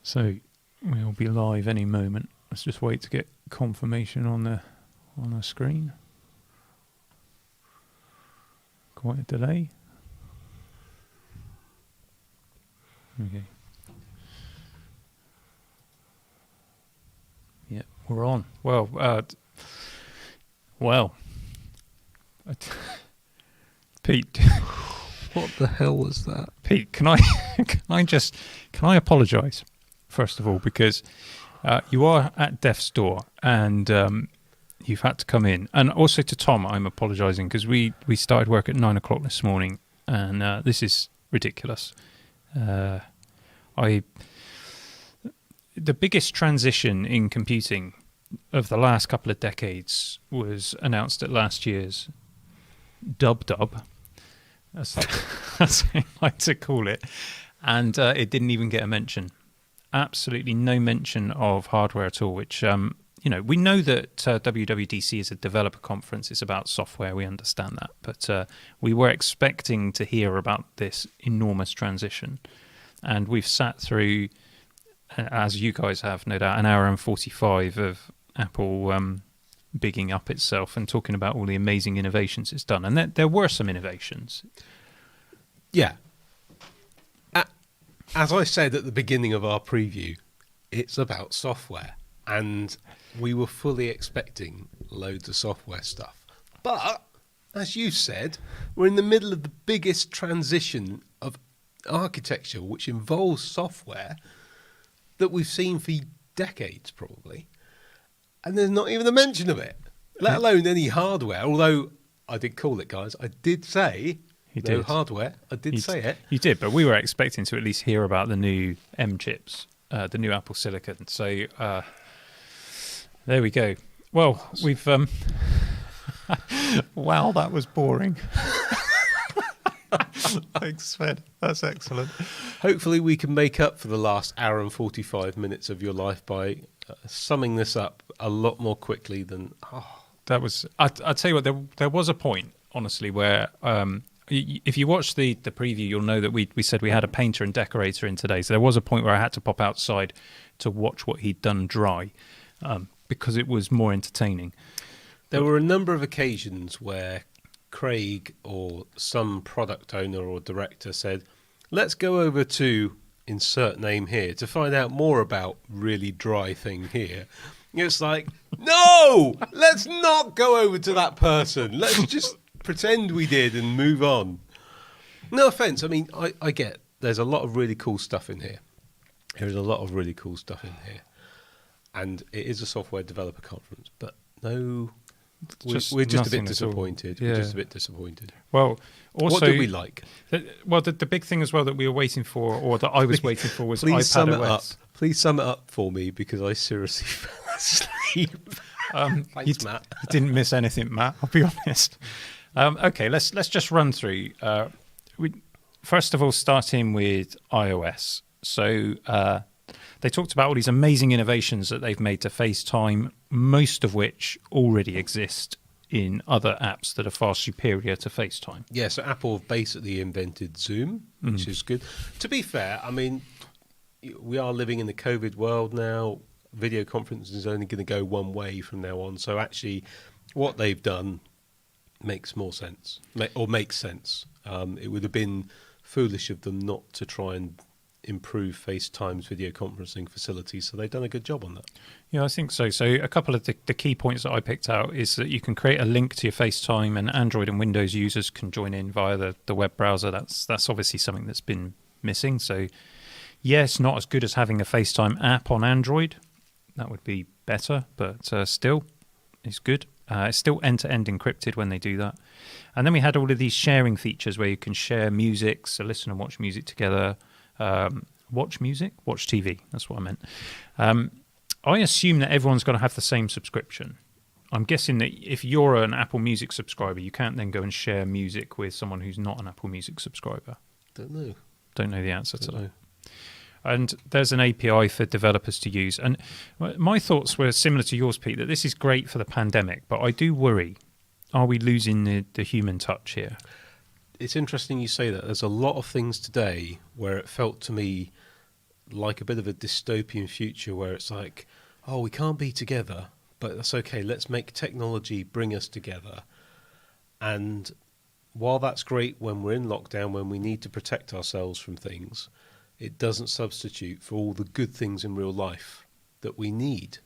So we'll be live any moment. Let's just wait to get confirmation on the screen. Quite a delay. Okay. Yeah, we're on. Well, Pete. What the hell was that? Pete, can I apologise first of all, because you are at death's door and you've had to come in, and also to Tom, I'm apologising because we started work at 9 o'clock this morning, and this is ridiculous. The biggest transition in computing of the last couple of decades was announced at last year's Dub. That's what I like to call it. And it didn't even get a mention. Absolutely no mention of hardware at all, which, we know that WWDC is a developer conference. It's about software. We understand that. But we were expecting to hear about this enormous transition. And we've sat through, as you guys have, no doubt, an hour and 45 of Apple bigging up itself and talking about all the amazing innovations it's done. And there were some innovations. Yeah. As I said at the beginning of our preview, it's about software. And we were fully expecting loads of software stuff. But, as you said, we're in the middle of the biggest transition of architecture, which involves software, that we've seen for decades, probably. And there's not even a mention of it, let alone any hardware. Although I did call it, guys. I did say no hardware. I did say it. You did, but we were expecting to at least hear about the new M chips, the new Apple Silicon. So there we go. Well, we've... wow, that was boring. Thanks, Sven. That's excellent. Hopefully we can make up for the last hour and 45 minutes of your life by summing this up a lot more quickly than... That was... I'll tell you what, there was a point, honestly, where if you watch the preview, you'll know that we said we had a painter and decorator in today. So there was a point where I had to pop outside to watch what he'd done dry because it was more entertaining. There were a number of occasions where Craig or some product owner or director said, let's go over to insert name here to find out more about really dry thing here. It's like, no, let's not go over to that person. Let's just pretend we did and move on. No offense. I mean, I get there's a lot of really cool stuff in here. There is a lot of really cool stuff in here. And it is a software developer conference, but no... We're just a bit disappointed. Yeah. We're just a bit disappointed. Well, also... What did we like? The big thing as well that we were waiting for, or that I was waiting for, was Please sum it iPadOS. up. Please sum it up for me, because I seriously fell asleep. Thanks, Matt. You didn't miss anything, Matt, I'll be honest. Okay, let's just run through. First of all, starting with iOS. So they talked about all these amazing innovations that they've made to FaceTime, most of which already exist in other apps that are far superior to FaceTime. Yeah, so Apple have basically invented Zoom, which is good. To be fair, I mean, we are living in the COVID world now. Video conferencing is only going to go one way from now on. So actually, what they've done makes more sense, or makes sense. It would have been foolish of them not to try and improve FaceTime's video conferencing facilities, so they've done a good job on that. Yeah, I think so. So a couple of the key points that I picked out is that you can create a link to your FaceTime, and Android and Windows users can join in via the web browser. That's obviously something that's been missing. So yes, not as good as having a FaceTime app on Android. That would be better, but still, it's good. It's still end-to-end encrypted when they do that. And then we had all of these sharing features where you can share music, so listen and watch music together. Watch TV, that's what I meant. I assume that everyone's got to have the same subscription. I'm guessing that if you're an Apple Music subscriber, you can't then go and share music with someone who's not an Apple Music subscriber. Don't know the answer to that. And there's an API for developers to use. And my thoughts were similar to yours, Pete, that this is great for the pandemic, but I do worry, are we losing the human touch here? It's interesting you say that. There's a lot of things today where it felt to me like a bit of a dystopian future where it's like, oh, we can't be together, but that's okay. Let's make technology bring us together. And while that's great when we're in lockdown, when we need to protect ourselves from things, it doesn't substitute for all the good things in real life that we need.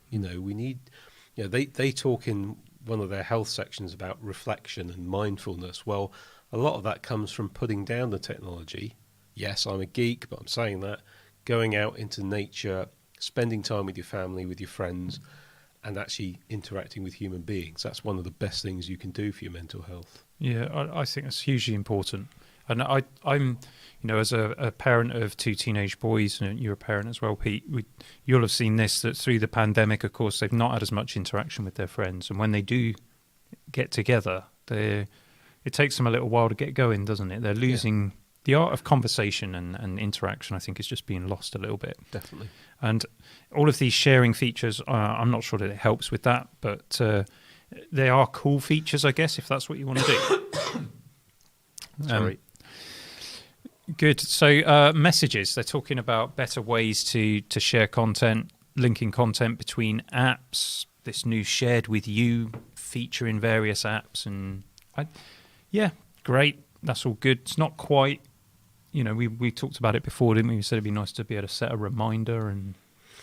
They talk in one of their health sections about reflection and mindfulness. Well, a lot of that comes from putting down the technology. Yes, I'm a geek, but I'm saying that. Going out into nature, spending time with your family, with your friends, and actually interacting with human beings. That's one of the best things you can do for your mental health. Yeah, I think that's hugely important. And I'm, as a parent of two teenage boys, and you're a parent as well, Pete, you'll have seen this, that through the pandemic, of course, they've not had as much interaction with their friends. And when they do get together, it takes them a little while to get going, doesn't it? They're losing the art of conversation and interaction, I think, is just being lost a little bit. Definitely. And all of these sharing features, I'm not sure that it helps with that, but they are cool features, I guess, if that's what you want to do. Sorry. Good. So messages, they're talking about better ways to share content, linking content between apps, this new shared with you feature in various apps. And great. That's all good. It's not quite, we talked about it before, didn't we? We said it'd be nice to be able to set a reminder and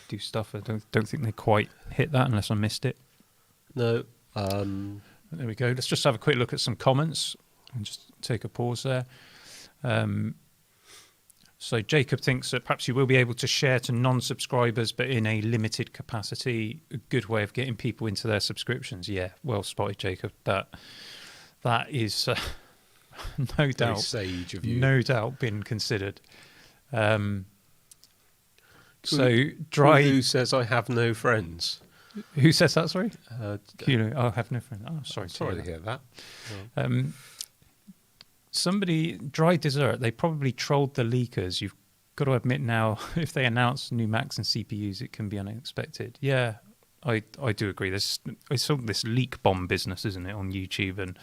do stuff. I don't think they quite hit that unless I missed it. No. There we go. Let's just have a quick look at some comments and just take a pause there. So Jacob thinks that perhaps you will be able to share to non-subscribers, but in a limited capacity. A good way of getting people into their subscriptions. Yeah, well spotted, Jacob. That is no doubt sage of you. No doubt been considered. So Who says I have no friends? Who says that? Sorry, I have no friends. Oh, sorry to hear that. Somebody, Dry Dessert, they probably trolled the leakers. You've got to admit now, if they announce new Macs and CPUs, it can be unexpected. Yeah, I do agree. It's sort of this leak bomb business, isn't it, on YouTube? And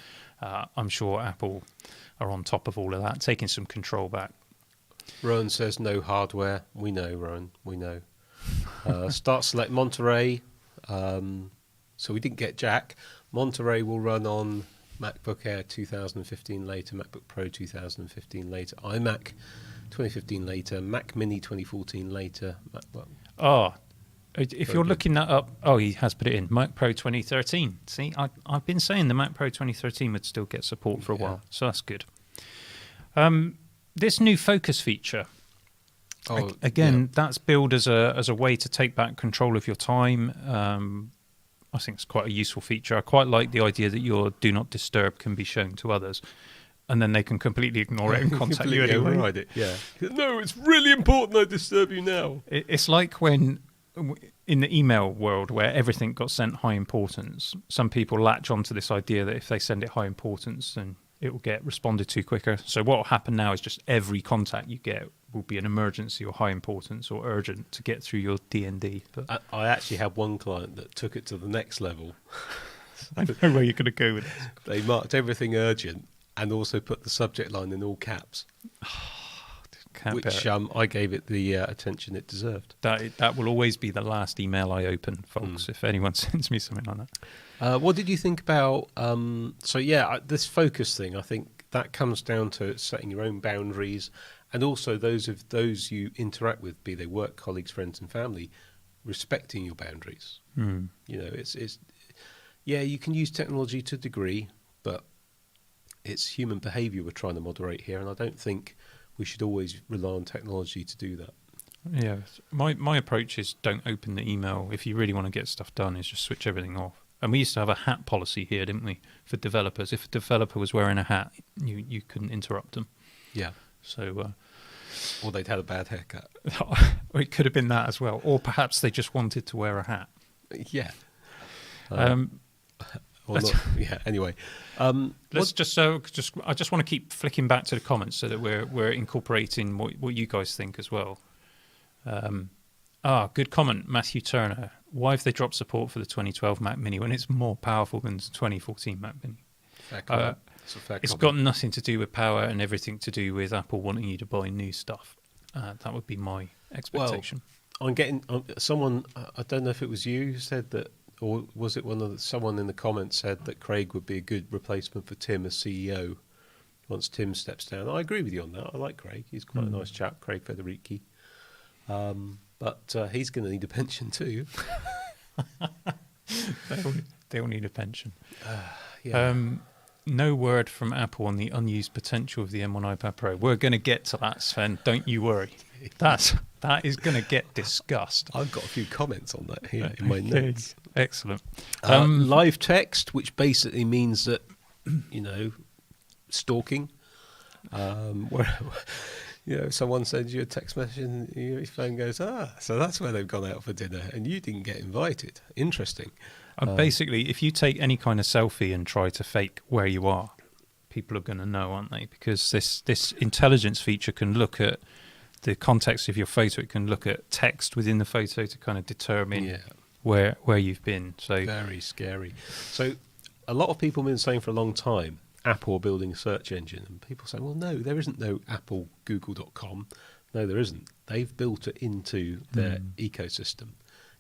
I'm sure Apple are on top of all of that, taking some control back. Rowan says no hardware. We know, Rowan, we know. Start select Monterey. So we didn't get Jack. Monterey will run on MacBook Air 2015 later, MacBook Pro 2015 later, iMac 2015 later, Mac Mini 2014 later. If you're looking that up, he has put it in, Mac Pro 2013. See, I've been saying the Mac Pro 2013 would still get support for a while, so that's good. This new focus feature, that's billed as a way to take back control of your time. I think it's quite a useful feature. I quite like the idea that your do not disturb can be shown to others, and then they can completely ignore it and contact you anyway. Override it. Yeah. No, it's really important I disturb you now. It's like when, in the email world where everything got sent high importance, some people latch onto this idea that if they send it high importance, then it will get responded to quicker. So what will happen now is just every contact you get will be an emergency or high importance or urgent to get through your D&D. But I actually had one client that took it to the next level. I know where you're going to go with this. They marked everything urgent and also put the subject line in all caps. Which I gave it the attention it deserved. That will always be the last email I open, folks, if anyone sends me something like that. What did you think about... this focus thing, I think that comes down to setting your own boundaries, and also those you interact with, be they work, colleagues, friends and family, respecting your boundaries. It's you can use technology to a degree, but it's human behaviour we're trying to moderate here, and I don't think we should always rely on technology to do that. Yeah, my approach is don't open the email. If you really want to get stuff done, is just switch everything off. And we used to have a hat policy here, didn't we, for developers? If a developer was wearing a hat, you couldn't interrupt them. Yeah. So, or they'd had a bad haircut. Or it could have been that as well. Or perhaps they just wanted to wear a hat. Yeah. Anyway, let's I just want to keep flicking back to the comments so that we're incorporating what you guys think as well. Good comment, Matthew Turner. Why have they dropped support for the 2012 Mac Mini when it's more powerful than the 2014 Mac Mini? It's got nothing to do with power and everything to do with Apple wanting you to buy new stuff. That would be my expectation. I'm getting someone. I don't know if it was you who said that, or was it someone in the comments said that Craig would be a good replacement for Tim as CEO once Tim steps down. I agree with you on that. I like Craig. He's quite a nice chap, Craig Federici. But he's going to need a pension too. They all need a pension. Yeah. No word from Apple on the unused potential of the M1 iPad Pro. We're going to get to that, Sven. Don't you worry. That is going to get discussed. I've got a few comments on that here in my notes. Excellent. Live text, which basically means that, stalking. Where, someone sends you a text message and your phone goes, so that's where they've gone out for dinner and you didn't get invited. Interesting. Basically, if you take any kind of selfie and try to fake where you are, people are going to know, aren't they? Because this intelligence feature can look at the context of your photo. It can look at text within the photo to kind of determine where you've been. So very scary. So a lot of people have been saying for a long time, Apple are building a search engine. And people say, well, no, there isn't no Apple Google.com. No, there isn't. They've built it into their ecosystem.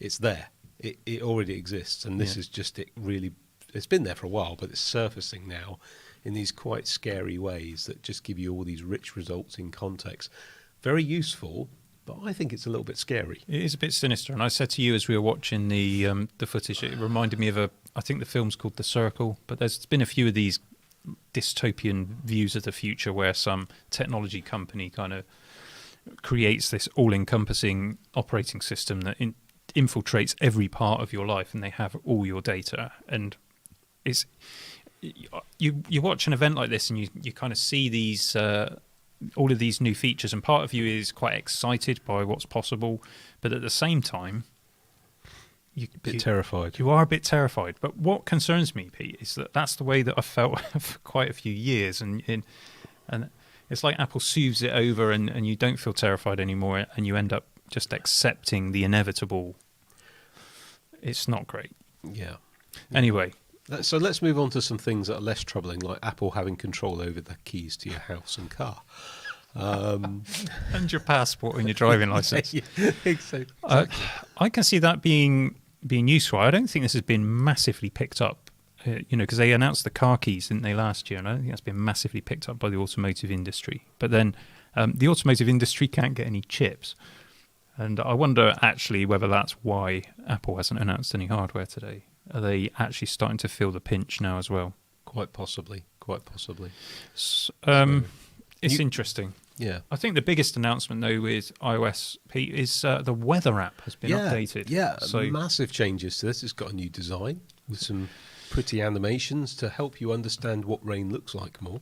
It's there. It already exists. And this is just it's been there for a while, but it's surfacing now in these quite scary ways that just give you all these rich results in context. Very useful, but I think it's a little bit scary. It is a bit sinister. And I said to you as we were watching the footage, it reminded me of I think the film's called The Circle, but there's been a few of these dystopian views of the future where some technology company kind of creates this all-encompassing operating system that infiltrates every part of your life, and they have all your data. And it's you watch an event like this and you kind of see these all of these new features, and part of you is quite excited by what's possible, but at the same time you're a bit terrified. You are a bit terrified. But what concerns me, Pete, is that that's the way that I've felt for quite a few years, and it's like Apple soothes it over, and you don't feel terrified anymore, and you end up just accepting the inevitable. It's not great. Yeah. Anyway. So let's move on to some things that are less troubling, like Apple having control over the keys to your house and car. And your passport and your driving license. Exactly. I can see that being useful. I don't think this has been massively picked up, because they announced the car keys, didn't they, last year? And I don't think that's been massively picked up by the automotive industry. But then the automotive industry can't get any chips. And I wonder actually whether that's why Apple hasn't announced any hardware today. Are they actually starting to feel the pinch now as well? Quite possibly. It's interesting. Yeah. I think the biggest announcement, though, with iOS, Pete, is the weather app has been updated. Yeah, so massive changes to this. It's got a new design with some pretty animations to help you understand what rain looks like more,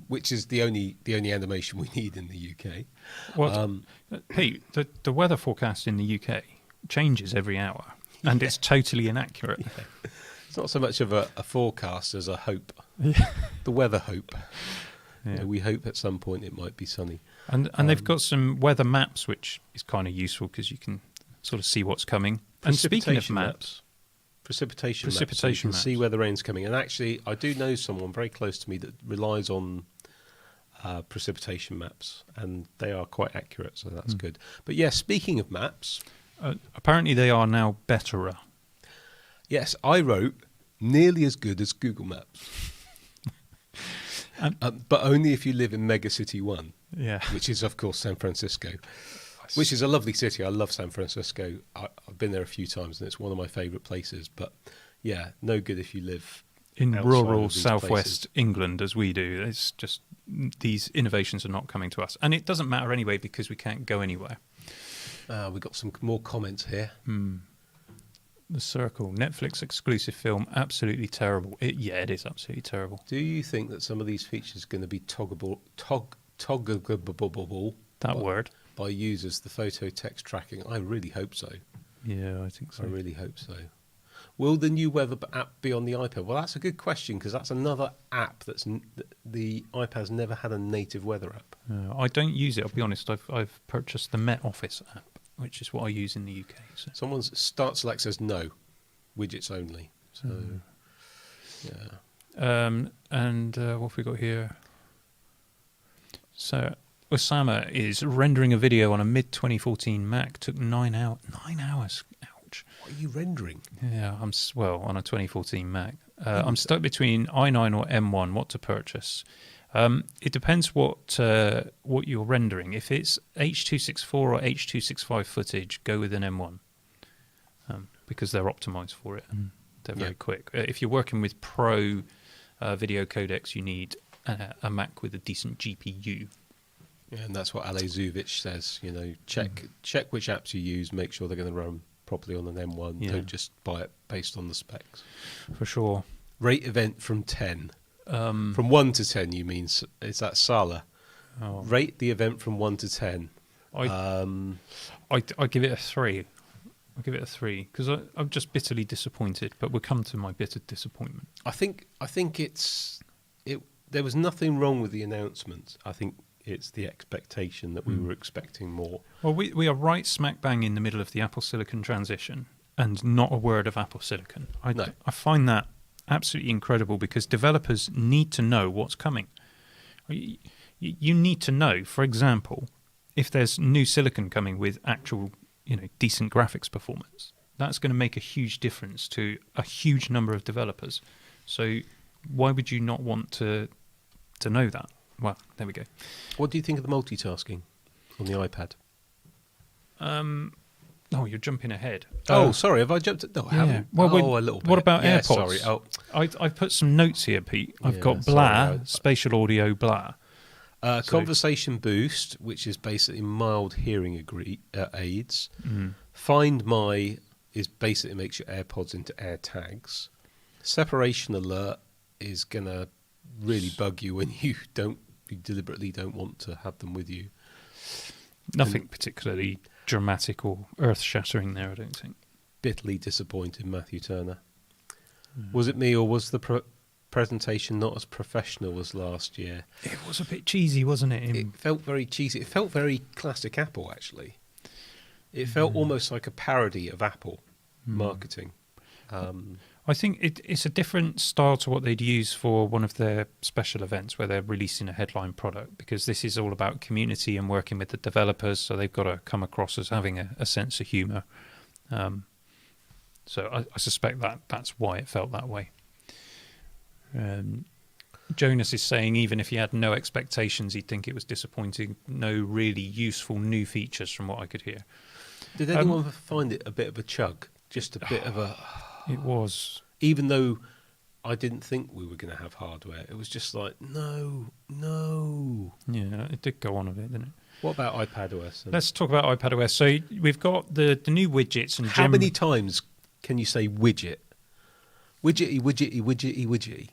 which is the only animation we need in the UK. Well, Pete, the weather forecast in the UK changes every hour. And it's totally inaccurate. Yeah. It's not so much of a forecast as a hope. The weather hope. Yeah. We hope at some point it might be sunny. And they've got some weather maps, which is kind of useful because you can sort of see what's coming. And speaking of maps, precipitation maps, so you can see where the rain's coming. And actually, I do know someone very close to me that relies on precipitation maps, and they are quite accurate, so that's good. But yeah, speaking of maps... apparently they are now betterer. Yes, I wrote nearly as good as Google Maps. But only if you live in Megacity 1, which is, of course, San Francisco, which is a lovely city. I love San Francisco. I've been there a few times, and it's one of my favourite places. But, yeah, no good if you live in rural southwest England, as we do. It's just these innovations are not coming to us. And it doesn't matter anyway because we can't go anywhere. We've got some more comments here. The Circle, Netflix exclusive film, absolutely terrible. It is absolutely terrible. Do you think that some of these features are going to be toggleable that word by users, the photo text tracking? I really hope so. Yeah, I think so. I really hope so. Will the new weather app be on the iPad? Well, that's a good question because that's another app that's the iPad's never had a native weather app. I don't use it. I'll be honest. I've purchased the Met Office app, which is what I use in the UK. So. Someone's Start Select says no, widgets only. So, yeah. And what have we got here? So Osama is rendering a video on a mid-2014 Mac. Took 9 hours. 9 hours. Ouch. What are you rendering? Yeah, on a 2014 Mac. I'm stuck between i9 or M1. What to purchase? It depends what you're rendering. If it's H.264 or H.265 footage, go with an M1 because they're optimized for it and they're very quick. If you're working with pro video codecs, you need a Mac with a decent GPU. Yeah, and that's what Ale Zuvic says. Check which apps you use. Make sure they're going to run properly on an M1. Yeah. Don't just buy it based on the specs. For sure. Rate event from 10. From 1 to 10, you mean? Is that Sala? Oh. Rate the event from 1 to 10. I give it a 3. I'll give it a 3 because I'm just bitterly disappointed. But we'll come to my bitter disappointment. I think there was nothing wrong with the announcement. I think it's the expectation that we were expecting more. Well, we are right smack bang in the middle of the Apple Silicon transition, and not a word of Apple Silicon. I find that absolutely incredible because developers need to know what's coming. You need to know, for example, if there's new silicon coming with actual, decent graphics performance. That's going to make a huge difference to a huge number of developers. So why would you not want to know that? Well, there we go. What do you think of the multitasking on the iPad? Oh, you're jumping ahead. Oh, sorry, have I jumped? No, I haven't. Well, a little bit. What about AirPods? Sorry. Oh. I've put some notes here, Pete. I've got blah, spatial audio blah. Conversation boost, which is basically mild hearing aids. Find My is basically makes your AirPods into AirTags. Separation alert is going to really bug you when you deliberately don't want to have them with you. Nothing particularly dramatic or earth-shattering there, I don't think. Bitterly disappointed, Matthew Turner. Was it me, or was the presentation not as professional as last year? It was a bit cheesy, wasn't it? It felt very cheesy. It felt very classic Apple, actually. It felt almost like a parody of Apple marketing. I think it's a different style to what they'd use for one of their special events where they're releasing a headline product, because this is all about community and working with the developers, so they've got to come across as having a sense of humour. So I suspect that's why it felt that way. Jonas is saying even if he had no expectations, he'd think it was disappointing. No really useful new features from what I could hear. Did anyone find it a bit of a chug? Just a bit of a... It was. Even though I didn't think we were going to have hardware, it was just like, no. Yeah, it did go on a bit, didn't it? What about iPadOS? Let's talk about iPadOS. So we've got the new widgets. And how many times can you say widget? Widgety.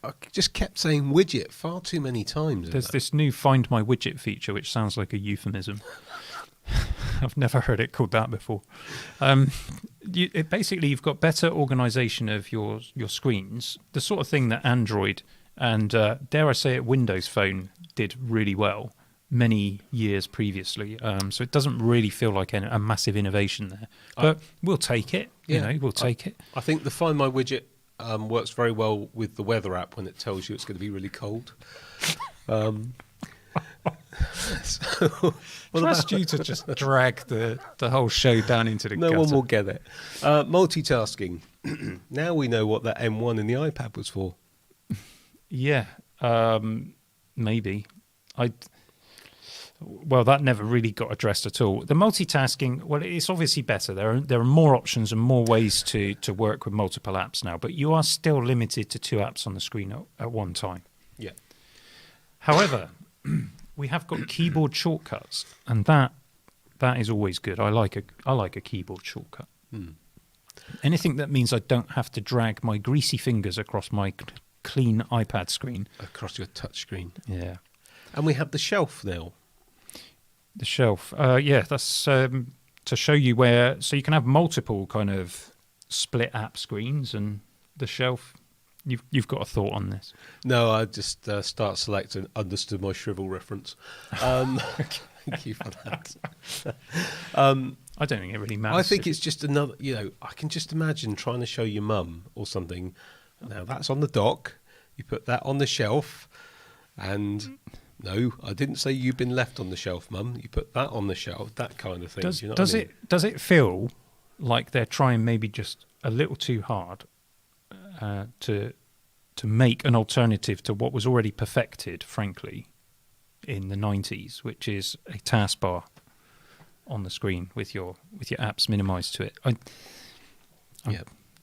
I just kept saying widget far too many times. There's this new Find My Widget feature, which sounds like a euphemism. I've never heard it called that before. Basically, you've got better organisation of your screens, the sort of thing that Android and, dare I say it, Windows Phone did really well many years previously. So it doesn't really feel like a massive innovation there. But we'll take it. We'll take it. I think the Find My Widget works very well with the weather app when it tells you it's going to be really cold. Trust you to just drag the whole show down into the gutter. No one will get it. Multitasking. Now we know what that M1 in the iPad was for. Yeah, maybe. Well, that never really got addressed at all. The multitasking, well, it's obviously better. There are more options and more ways to work with multiple apps now, but you are still limited to 2 apps on the screen at one time. Yeah. However, we have got keyboard shortcuts, and that is always good. I like a keyboard shortcut. Anything that means I don't have to drag my greasy fingers across my clean iPad screen. Across your touch screen. Yeah. And we have the shelf now. The shelf. That's to show you where... So you can have multiple kind of split app screens, and the shelf... You've got a thought on this? No, I just start selecting understood my shrivel reference. Thank you for that. I don't think it really matters. I think it's just another, I can just imagine trying to show your mum or something. Now, that's on the dock. You put that on the shelf, and No, I didn't say you've been left on the shelf, Mum. You put that on the shelf, that kind of thing. Does, you know does what I mean? it does it feel like they're trying maybe just a little too hard to make an alternative to what was already perfected, frankly, in the 90s, which is a taskbar on the screen with your apps minimized to it?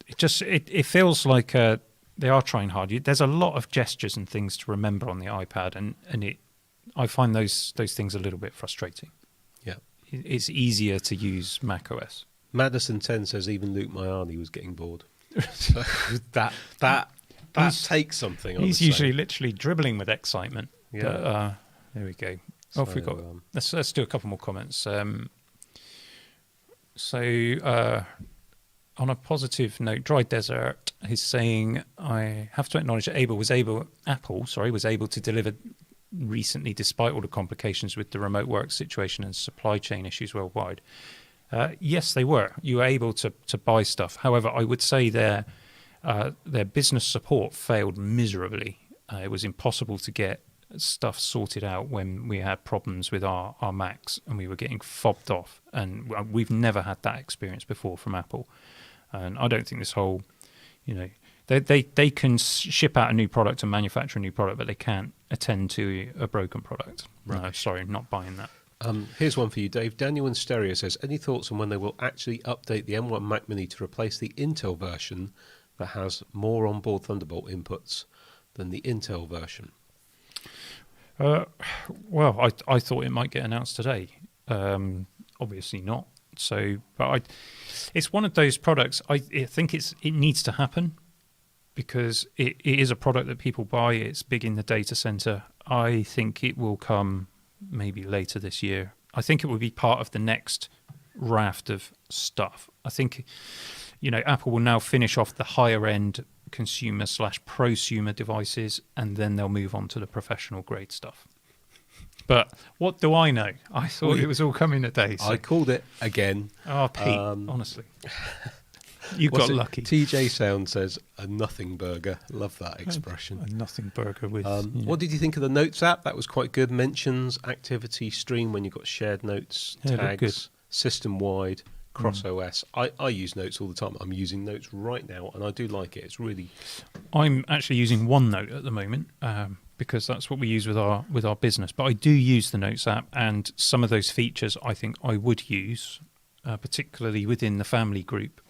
It feels like they are trying hard. There's a lot of gestures and things to remember on the iPad, and I find those things a little bit frustrating. Yeah. It's easier to use macOS. Madison 10 says even Luke Mayani was getting bored. So that takes something. He's usually literally dribbling with excitement. Yeah. But, there we go. Off we go. Let's do a couple more comments. On a positive note, Dry Desert is saying, I have to acknowledge that Apple was able to deliver recently despite all the complications with the remote work situation and supply chain issues worldwide. Yes, they were. You were able to buy stuff. However, I would say their business support failed miserably. It was impossible to get stuff sorted out when we had problems with our Macs and we were getting fobbed off. And we've never had that experience before from Apple. And I don't think this whole, they can ship out a new product and manufacture a new product, but they can't attend to a broken product. Right. Sorry, not buying that. Here's one for you, Dave. Daniel in Stereo says, any thoughts on when they will actually update the M1 Mac Mini to replace the Intel version that has more onboard Thunderbolt inputs than the Intel version? Well, I thought it might get announced today. Obviously not. So, but it's one of those products. I think it needs to happen because it is a product that people buy. It's big in the data center. I think it will come maybe later this year. I think it will be part of the next raft of stuff. I think, Apple will now finish off the higher end consumer/prosumer devices, and then they'll move on to the professional grade stuff. But what do I know? I thought it was all coming today. So. I called it again. Oh, Pete, honestly. You got lucky. TJ Sound says, a nothing burger. Love that expression. A nothing burger with... What did you think of the Notes app? That was quite good. Mentions, activity, stream when you've got shared notes, tags, system-wide, cross-OS. I use Notes all the time. I'm using Notes right now, and I do like it. It's really... I'm actually using OneNote at the moment, because that's what we use with our business. But I do use the Notes app, and some of those features I think I would use, particularly within the family group,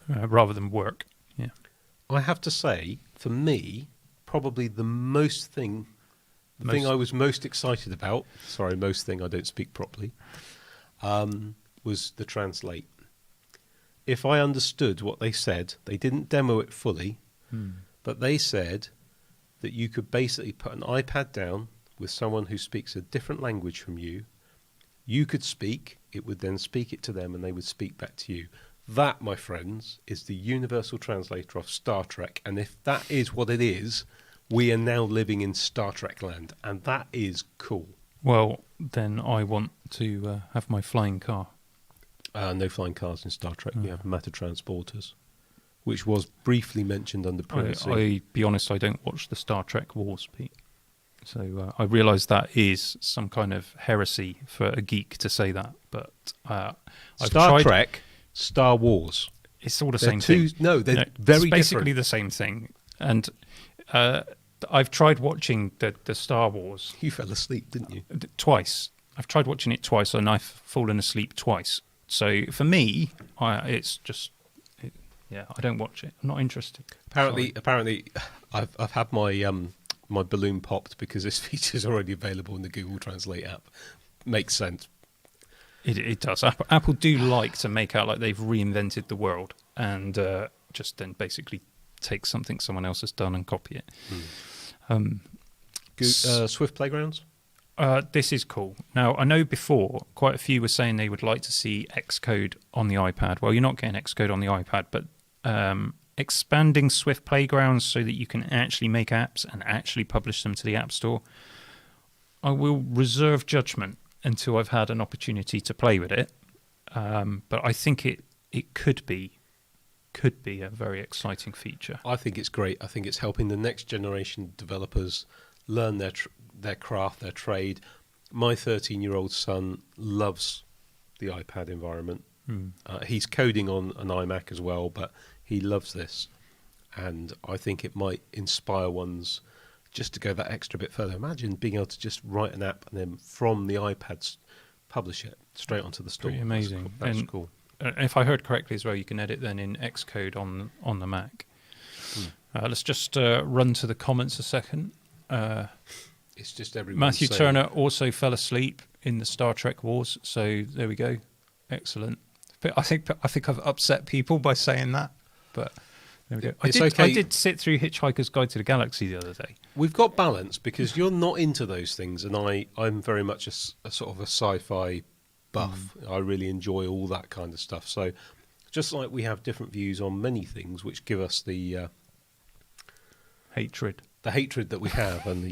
rather than work. Yeah, I have to say, for me, probably the thing I was most excited about. Sorry, I don't speak properly. Was the Translate. If I understood what they said, they didn't demo it fully, but they said that you could basically put an iPad down with someone who speaks a different language from you. You could speak, it would then speak it to them, and they would speak back to you. That, my friends, is the universal translator of Star Trek, and if that is what it is, we are now living in Star Trek land, and that is cool. Well, then I want to have my flying car. No flying cars in Star Trek. We have matter transporters, which was briefly mentioned under privacy. I be honest, I don't watch the Star Trek Wars, Pete. So I realise that is some kind of heresy for a geek to say that. But Star Trek, Star Wars. It's all the same thing. No, they're very it's basically different. the same thing. And I've tried watching the Star Wars. You fell asleep, didn't you? Twice. I've tried watching it twice, and I've fallen asleep twice. So for me, it's just, I don't watch it. I'm not interested. Apparently, I've had my balloon popped because this feature is already available in the Google Translate app. Makes sense. It does. Apple do like to make out like they've reinvented the world and just then basically take something someone else has done and copy it. Swift Playgrounds? This is cool. Now, I know before quite a few were saying they would like to see Xcode on the iPad. Well, you're not getting Xcode on the iPad, but expanding Swift Playgrounds so that you can actually make apps and actually publish them to the App Store. I will reserve judgment until I've had an opportunity to play with it. But I think it could be a very exciting feature. I think it's great. I think it's helping the next generation developers learn their craft, their trade. My 13-year-old son loves the iPad environment. He's coding on an iMac as well, but he loves this. And I think it might inspire ones just to go that extra bit further. Imagine being able to just write an app and then from the iPads publish it straight onto the store. Pretty amazing. That's cool. If I heard correctly as well, you can edit then in Xcode on the Mac. Let's just run to the comments a second. It's just everyone. Matthew Turner also fell asleep in the Star Trek Wars, so there we go. Excellent. But I think I've upset people by saying that, but there we go. I did sit through Hitchhiker's Guide to the Galaxy the other day. We've got balance because you're not into those things, and I'm very much a sort of a sci-fi buff. I really enjoy all that kind of stuff. So just like we have different views on many things, which give us the hatred that we have, and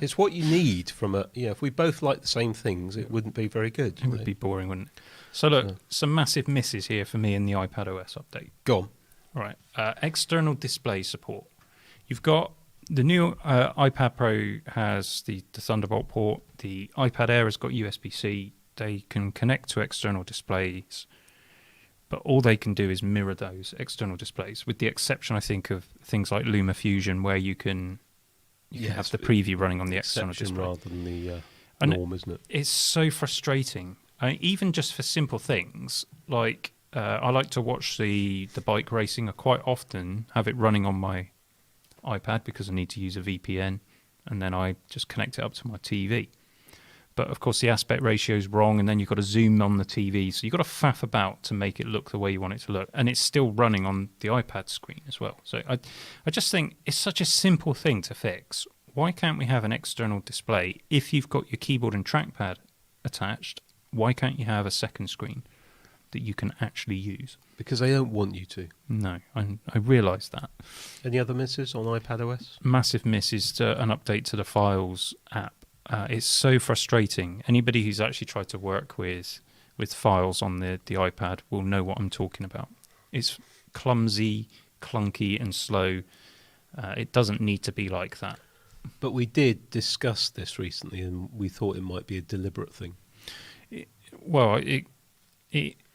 it's what you need from a. If we both like the same things, it wouldn't be very good. It would be boring, wouldn't it? So look, some massive misses here for me in the iPadOS update. Go on. All right, external display support. You've got the new iPad Pro has the Thunderbolt port. The iPad Air has got USB-C. They can connect to external displays, but all they can do is mirror those external displays, with the exception, I think, of things like LumaFusion, where you can have the preview running on the external display. Rather than the norm, isn't it? It's so frustrating. Even just for simple things, like I like to watch the bike racing. I quite often have it running on my iPad because I need to use a VPN, and then I just connect it up to my TV. But of course the aspect ratio is wrong, and then you've got to zoom on the TV, so you've got to faff about to make it look the way you want it to look, and it's still running on the iPad screen as well. So I just think it's such a simple thing to fix. Why can't we have an external display? If you've got your keyboard and trackpad attached, why can't you have a second screen that you can actually use? Because they don't want you to. No, I realise that. Any other misses on iPadOS? Massive miss is an update to the Files app. It's so frustrating. Anybody who's actually tried to work with Files on the iPad will know what I'm talking about. It's clumsy, clunky, and slow. It doesn't need to be like that. But we did discuss this recently, and we thought it might be a deliberate thing.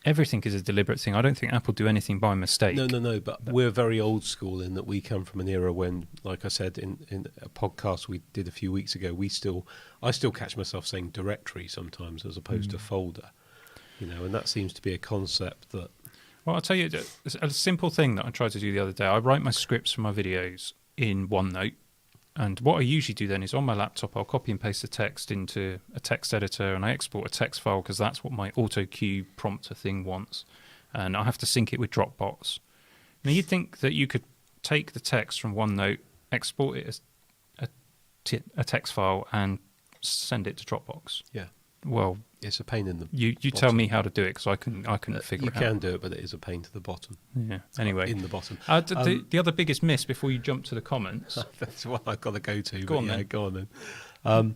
Everything is a deliberate thing. I don't think Apple do anything by mistake. No. But we're very old school in that we come from an era when, like I said in a podcast we did a few weeks ago, I still catch myself saying directory sometimes as opposed to folder. And that seems to be a concept that. Well, I'll tell you a simple thing that I tried to do the other day. I write my scripts for my videos in OneNote. And what I usually do then is on my laptop, I'll copy and paste the text into a text editor, and I export a text file because that's what my auto cue prompter thing wants. And I have to sync it with Dropbox. Now, you'd think that you could take the text from OneNote, export it as a text file, and send it to Dropbox. Yeah. Well, it's a pain in the You tell me how to do it, because I couldn't figure it out. You can do it, but it is a pain to the bottom. Yeah. Anyway. In the bottom. The other biggest miss before you jump to the comments. That's what I've got to go to. Go on then. Go on then.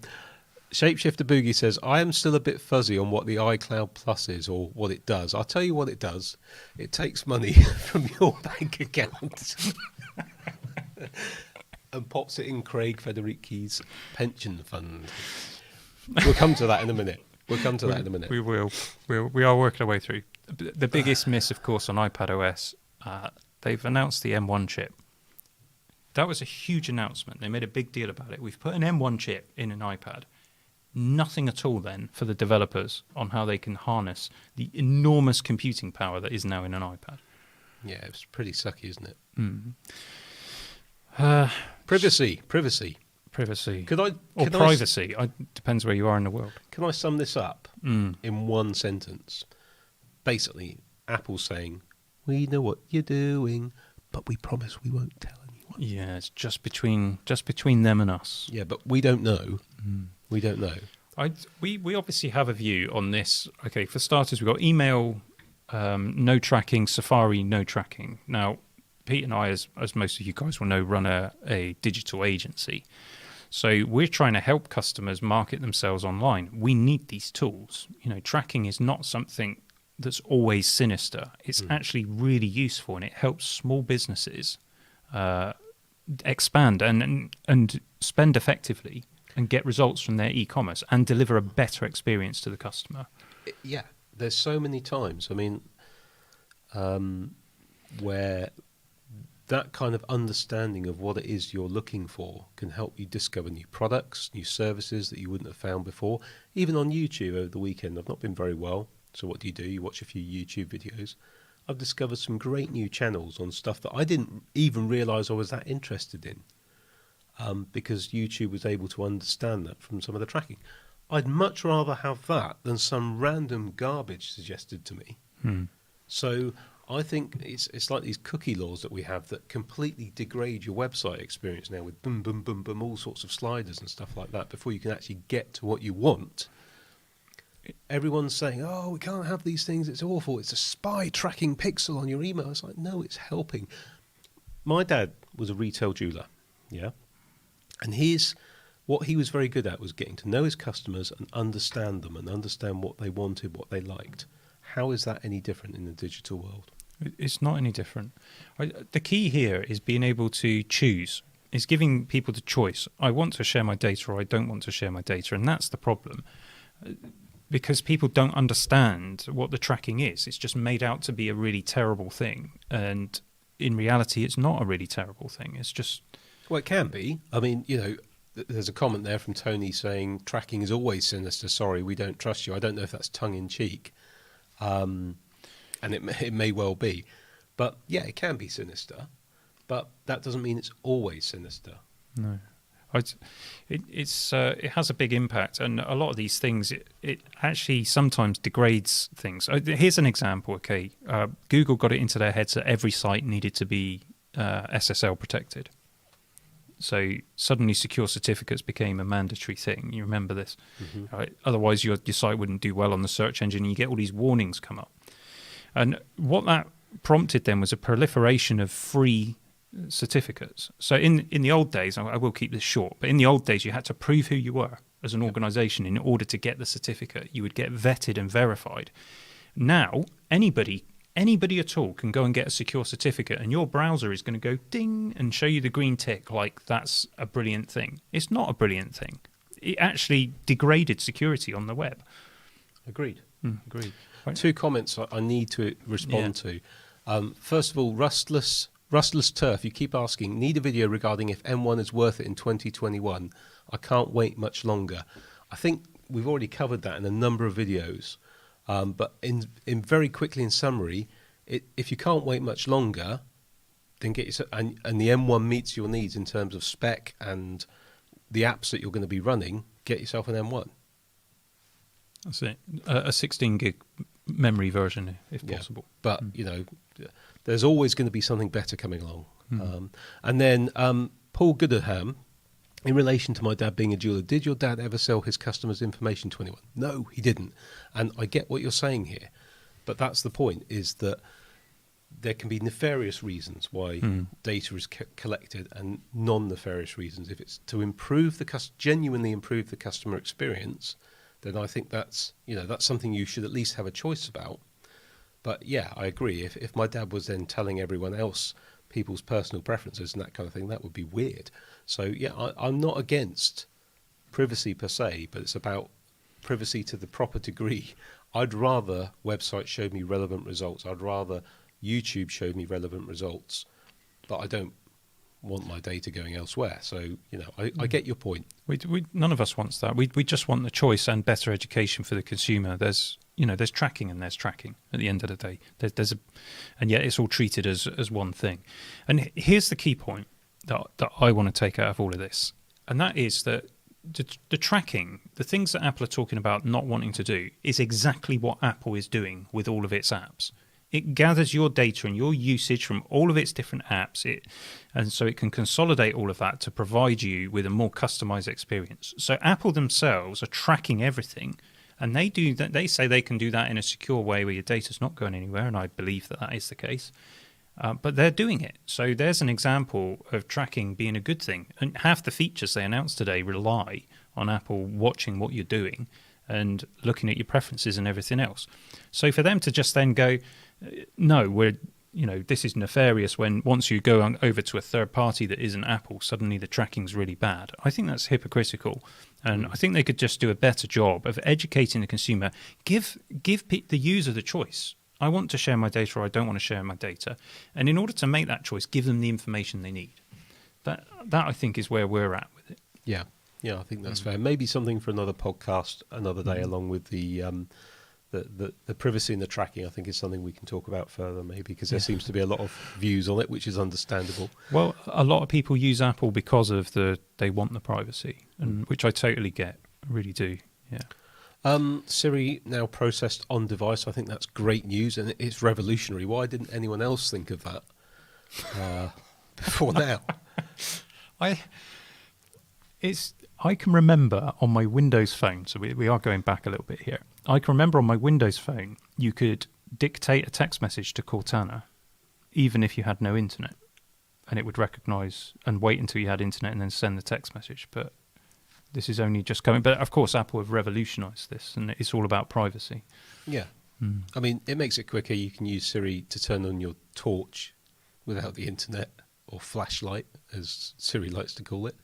Shapeshifter Boogie says, I am still a bit fuzzy on what the iCloud Plus is or what it does. I'll tell you what it does. It takes money from your bank account and pops it in Craig Federici's pension fund. We'll come to that in a minute. We will. We are working our way through. The biggest miss, of course, on iPadOS, they've announced the M1 chip. That was a huge announcement. They made a big deal about it. We've put an M1 chip in an iPad. Nothing at all then for the developers on how they can harness the enormous computing power that is now in an iPad. Yeah, it's pretty sucky, isn't it? Privacy. Privacy. Privacy. Depends where you are in the world. Can I sum this up in one sentence? Basically, Apple's saying, we know what you're doing, but we promise we won't tell anyone. Yeah, it's just between them and us. Yeah, but we don't know. We don't know. We obviously have a view on this. Okay, for starters, we've got email, no tracking, Safari, no tracking. Now, Pete and I, as most of you guys will know, run a digital agency. So we're trying to help customers market themselves online. We need these tools. Tracking is not something that's always sinister. It's actually really useful, and it helps small businesses expand and spend effectively and get results from their e-commerce and deliver a better experience to the customer. Yeah, there's so many times. I mean, where that kind of understanding of what it is you're looking for can help you discover new products, new services that you wouldn't have found before. Even on YouTube over the weekend, I've not been very well. So what do? You watch a few YouTube videos. I've discovered some great new channels on stuff that I didn't even realise I was that interested in, because YouTube was able to understand that from some of the tracking. I'd much rather have that than some random garbage suggested to me. So I think it's like these cookie laws that we have that completely degrade your website experience now, with boom, boom, boom, boom, all sorts of sliders and stuff like that before you can actually get to what you want. Everyone's saying, oh, we can't have these things, it's awful, it's a spy tracking pixel on your email. It's like, no, it's helping. My dad was a retail jeweler, yeah? And what he was very good at was getting to know his customers and understand them and understand what they wanted, what they liked. How is that any different in the digital world? It's not any different. The key here is being able to choose. It's giving people the choice. I want to share my data or I don't want to share my data, and that's the problem. Because people don't understand what the tracking is. It's just made out to be a really terrible thing. And in reality, it's not a really terrible thing. It's just... Well, it can be. I mean, there's a comment there from Tony saying tracking is always sinister. Sorry, we don't trust you. I don't know if that's tongue-in-cheek. And it may well be. But, yeah, it can be sinister. But that doesn't mean it's always sinister. No. It has a big impact, and a lot of these things it actually sometimes degrades things. Here's an example. Okay, Google got it into their heads that every site needed to be SSL protected. So suddenly secure certificates became a mandatory thing. You remember this? Right? Otherwise your site wouldn't do well on the search engine, and you get all these warnings come up. And what that prompted then was a proliferation of free certificates. So in the old days, I will keep this short, but in the old days you had to prove who you were as an organization in order to get the certificate. You would get vetted and verified. Now anybody at all can go and get a secure certificate, and your browser is going to go ding and show you the green tick like that's a brilliant thing. It's not a brilliant thing. It actually degraded security on the web. Agreed. Agreed. Right. 2 comments I need to respond to. First of all, Rustless Turf, you keep asking, need a video regarding if M1 is worth it in 2021. I can't wait much longer. I think we've already covered that in a number of videos. But in very quickly in summary, if you can't wait much longer, then get yourself, and the M1 meets your needs in terms of spec and the apps that you're going to be running, get yourself an M1. That's it. A 16 gig memory version, if possible. But, there's always going to be something better coming along. And then Paul Gooderham, in relation to my dad being a jeweler, did your dad ever sell his customers' information to anyone? No, he didn't. And I get what you're saying here. But that's the point, is that there can be nefarious reasons why data is collected and non-nefarious reasons. If it's to genuinely improve the customer experience, then I think that's something you should at least have a choice about. But yeah, I agree. If my dad was then telling everyone else people's personal preferences and that kind of thing, that would be weird. So yeah, I'm not against privacy per se, but it's about privacy to the proper degree. I'd rather websites show me relevant results. I'd rather YouTube show me relevant results, but I don't want my data going elsewhere. So, I get your point. We none of us wants that. We just want the choice and better education for the consumer. There's tracking and there's tracking at the end of the day. And yet it's all treated as one thing. And here's the key point that I want to take out of all of this, and that is that the tracking, the things that Apple are talking about not wanting to do, is exactly what Apple is doing with all of its apps. It gathers your data and your usage from all of its different apps, and so it can consolidate all of that to provide you with a more customized experience. So Apple themselves are tracking everything, and they do that. They say they can do that in a secure way where your data's not going anywhere, and I believe that is the case. But they're doing it. So there's an example of tracking being a good thing. And half the features they announced today rely on Apple watching what you're doing and looking at your preferences and everything else. So for them to just then go, no, this is nefarious when once you go over to a third party that isn't Apple, suddenly the tracking's really bad. I think that's hypocritical. And I think they could just do a better job of educating the consumer. Give the user the choice. I want to share my data or I don't want to share my data. And in order to make that choice, give them the information they need. That I think is where we're at with it. Yeah, I think that's fair. Maybe something for another podcast another day, along with the privacy and the tracking. I think is something we can talk about further, maybe, because there seems to be a lot of views on it, which is understandable. Well, a lot of people use Apple because of they want the privacy, and which I totally get. I really do. Yeah. Siri now processed on device. I think that's great news, and it's revolutionary. Why didn't anyone else think of that before now? I can remember on my Windows phone, so we are going back a little bit here. I can remember on my Windows phone, you could dictate a text message to Cortana, even if you had no internet, and it would recognise and wait until you had internet and then send the text message. But this is only just coming. But of course, Apple have revolutionised this, and it's all about privacy. Yeah. I mean, it makes it quicker. You can use Siri to turn on your torch without the internet, or flashlight, as Siri likes to call it.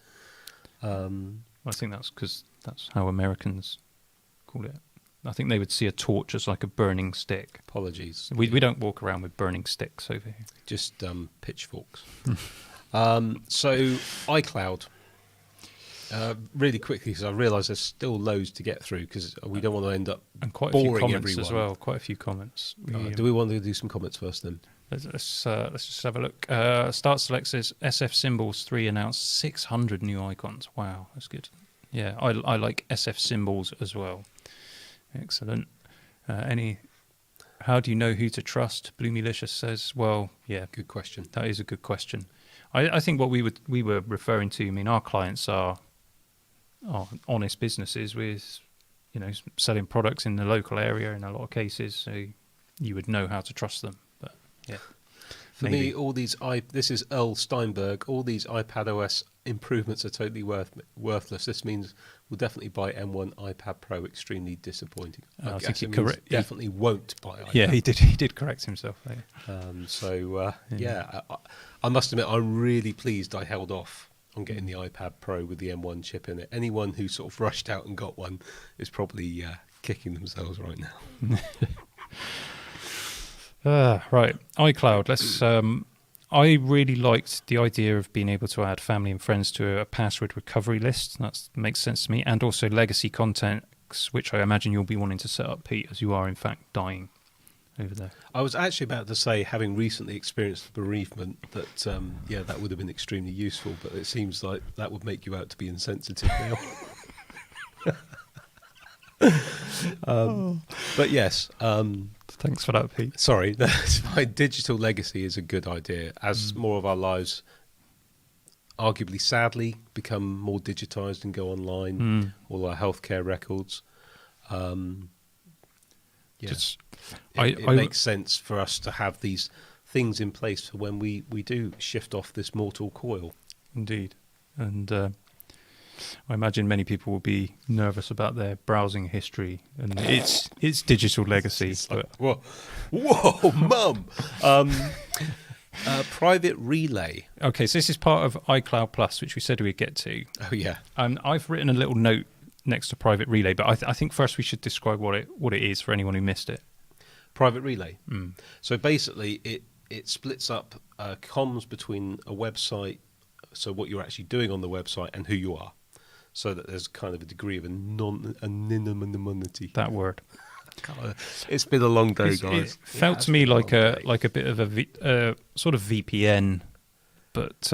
I think that's because that's how Americans call it. I think they would see a torch as like a burning stick. Apologies. We don't walk around with burning sticks over here. Just pitchforks. So iCloud. Really quickly, because I realise there's still loads to get through, because we don't want to end up and quite a few boring comments everyone as well. Quite a few comments. Do we want to do some comments first then? Let's just have a look. Start Select says SF Symbols 3 announced 600 new icons. Wow, that's good. Yeah, I like SF Symbols as well. Excellent. How do you know who to trust? Bloomylicious says, well, yeah. Good question. That is a good question. I think what we were referring to, I mean, our clients are honest businesses with, selling products in the local area in a lot of cases, so you would know how to trust them. But yeah. For me, all these this is Earl Steinberg. All these iPadOS improvements are totally worthless. This means we'll definitely buy M1 iPad Pro. Extremely disappointing. I think he correct. Yeah. Definitely won't buy iPad. Yeah, he did correct himself there. I must admit, I'm really pleased I held off on getting the iPad Pro with the M1 chip in it. Anyone who sort of rushed out and got one is probably kicking themselves right now. Right, iCloud. Let's. I really liked the idea of being able to add family and friends to a password recovery list. That makes sense to me, and also legacy contacts, which I imagine you'll be wanting to set up, Pete, as you are in fact dying over there. I was actually about to say, having recently experienced bereavement, that that would have been extremely useful. But it seems like that would make you out to be insensitive now. But yes. Thanks for that, Pete. Sorry, my digital legacy is a good idea. As more of our lives, arguably sadly, become more digitised and go online, all our healthcare records, it makes sense for us to have these things in place for when we do shift off this mortal coil. Indeed. And I imagine many people will be nervous about their browsing history and its digital legacy. Like, whoa, mum! Private relay. Okay, so this is part of iCloud Plus, which we said we'd get to. Oh yeah. I've written a little note next to private relay, but I think first we should describe what it is for anyone who missed it. Private relay. So basically, it splits up comms between a website, so what you're actually doing on the website, and who you are, so that there's kind of a degree of anonymity. That word. It's been a long day, guys. It felt to me like a bit of a sort of VPN, but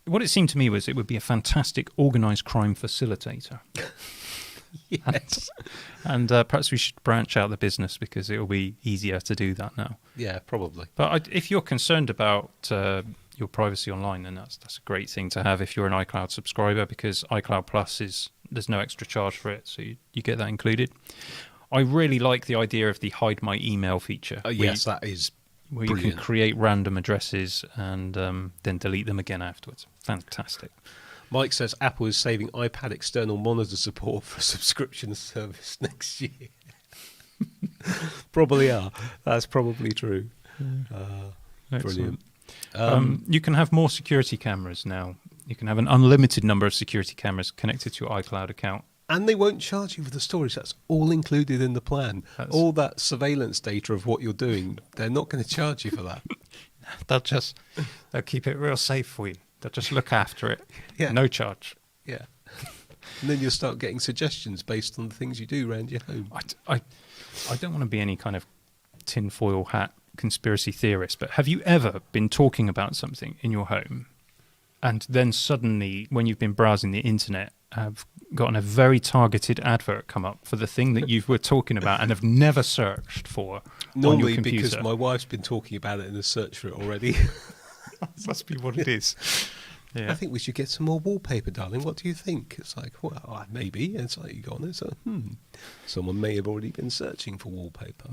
what it seemed to me was it would be a fantastic organised crime facilitator. Yes. And perhaps we should branch out the business, because it will be easier to do that now. Yeah, probably. But if you're concerned about your privacy online, then that's a great thing to have if you're an iCloud subscriber, because iCloud Plus there's no extra charge for it, so you get that included. I really like the idea of the hide my email feature. Yes, that is where brilliant. You can create random addresses and then delete them again afterwards. Fantastic. Mike says Apple is saving iPad external monitor support for subscription service next year. Probably are. That's probably true. Brilliant. You can have more security cameras now. You can have an unlimited number of security cameras connected to your iCloud account. And they won't charge you for the storage. That's all included in the plan. All that surveillance data of what you're doing, they're not going to charge you for that. They'll keep it real safe for you. They'll just look after it. Yeah. No charge. Yeah. And then you'll start getting suggestions based on the things you do around your home. I don't want to be any kind of tinfoil hat conspiracy theorist, but have you ever been talking about something in your home and then suddenly, when you've been browsing the internet, have gotten a very targeted advert come up for the thing that you were talking about and have never searched for Normally, on your computer? because my wife's been talking about it in a search for it already. Must be what it is. Yeah. I think we should get some more wallpaper, darling. What do you think? It's like, well, maybe. It's like, you go on there, so, someone may have already been searching for wallpaper.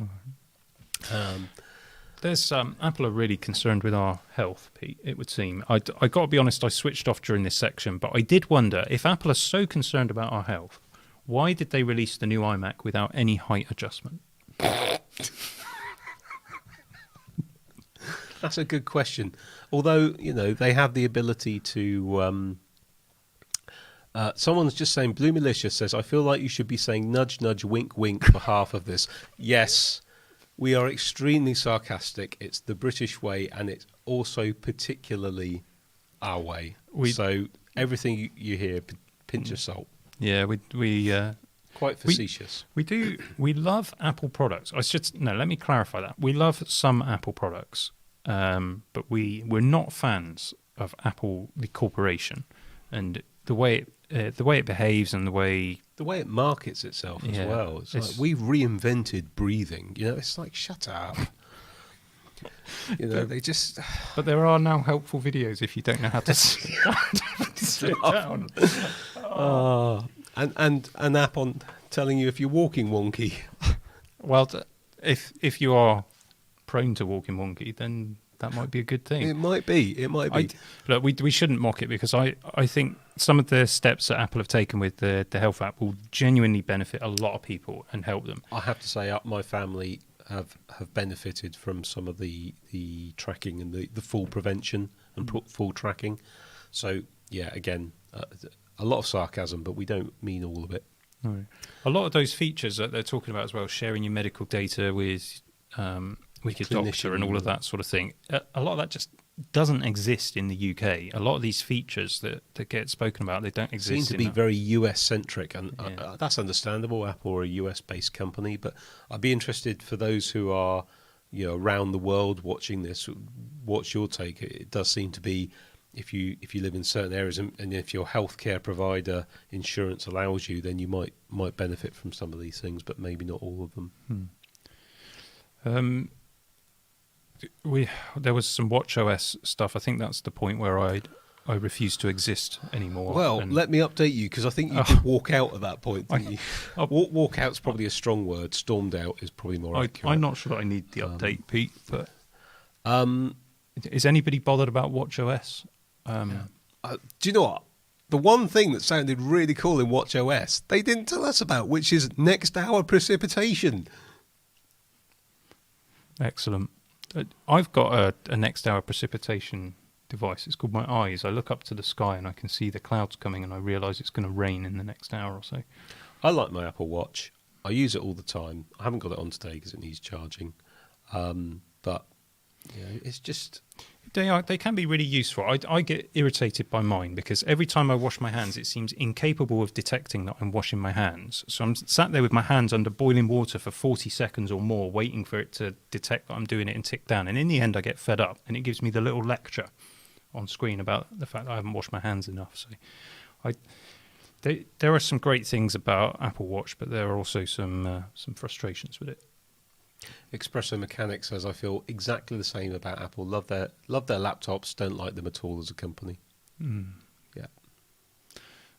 There's Apple are really concerned with our health, Pete, it would seem. I got to be honest, I switched off during this section, but I did wonder, if Apple are so concerned about our health, why did they release the new iMac without any height adjustment? That's a good question. Although, they have the ability to... someone's just saying, Blue Militia says, I feel like you should be saying nudge, nudge, wink, wink for half of this. Yes, we are extremely sarcastic. It's the British way, and it's also particularly our way. So everything you hear, pinch of salt. Yeah, we quite facetious. We love Apple products. Let me clarify that. We love some Apple products, but we're not fans of Apple, the corporation, and the way it behaves and the way it markets itself as well. It's like, we've reinvented breathing. It's like, shut up. They just. But there are now helpful videos if you don't know how to sit down. And an app on telling you if you're walking wonky. Well, if you are prone to walking wonky, then that might be a good thing. It might be. Look, we shouldn't mock it, because I think some of the steps that Apple have taken with the Health app will genuinely benefit a lot of people and help them. I have to say, my family have benefited from some of the tracking and the full prevention and full tracking. So, yeah, again, a lot of sarcasm, but we don't mean all of it. No. A lot of those features that they're talking about as well, sharing your medical data with your doctor and all of that sort of thing, a lot of that just doesn't exist in the UK. A lot of these features that get spoken about, they don't exist. Seem to be very US-centric, and that's understandable. Apple are a US-based company, but I'd be interested for those who are around the world watching this, what's your take? It does seem to be, if you live in certain areas and if your healthcare provider insurance allows you, then you might benefit from some of these things, but maybe not all of them. There was some WatchOS stuff. I think that's the point where I refuse to exist anymore. Well, let me update you, because I think you did walk out at that point, didn't you? Walk out's probably a strong word. Stormed out is probably more accurate. I'm not sure that I need the update, Pete, but is anybody bothered about WatchOS? Do you know what? The one thing that sounded really cool in WatchOS, they didn't tell us about, which is next hour precipitation. Excellent. I've got a next hour precipitation device. It's called my Eyes. I look up to the sky and I can see the clouds coming, and I realise it's going to rain in the next hour or so. I like my Apple Watch. I use it all the time. I haven't got it on today because it needs charging. But it's just... They can be really useful. I get irritated by mine because every time I wash my hands, it seems incapable of detecting that I'm washing my hands. So I'm sat there with my hands under boiling water for 40 seconds or more, waiting for it to detect that I'm doing it and tick down. And in the end, I get fed up, and it gives me the little lecture on screen about the fact that I haven't washed my hands enough. So there are some great things about Apple Watch, but there are also some frustrations with it. Espresso Mechanic says, I feel exactly the same about Apple. Love their laptops, don't like them at all as a company. Yeah.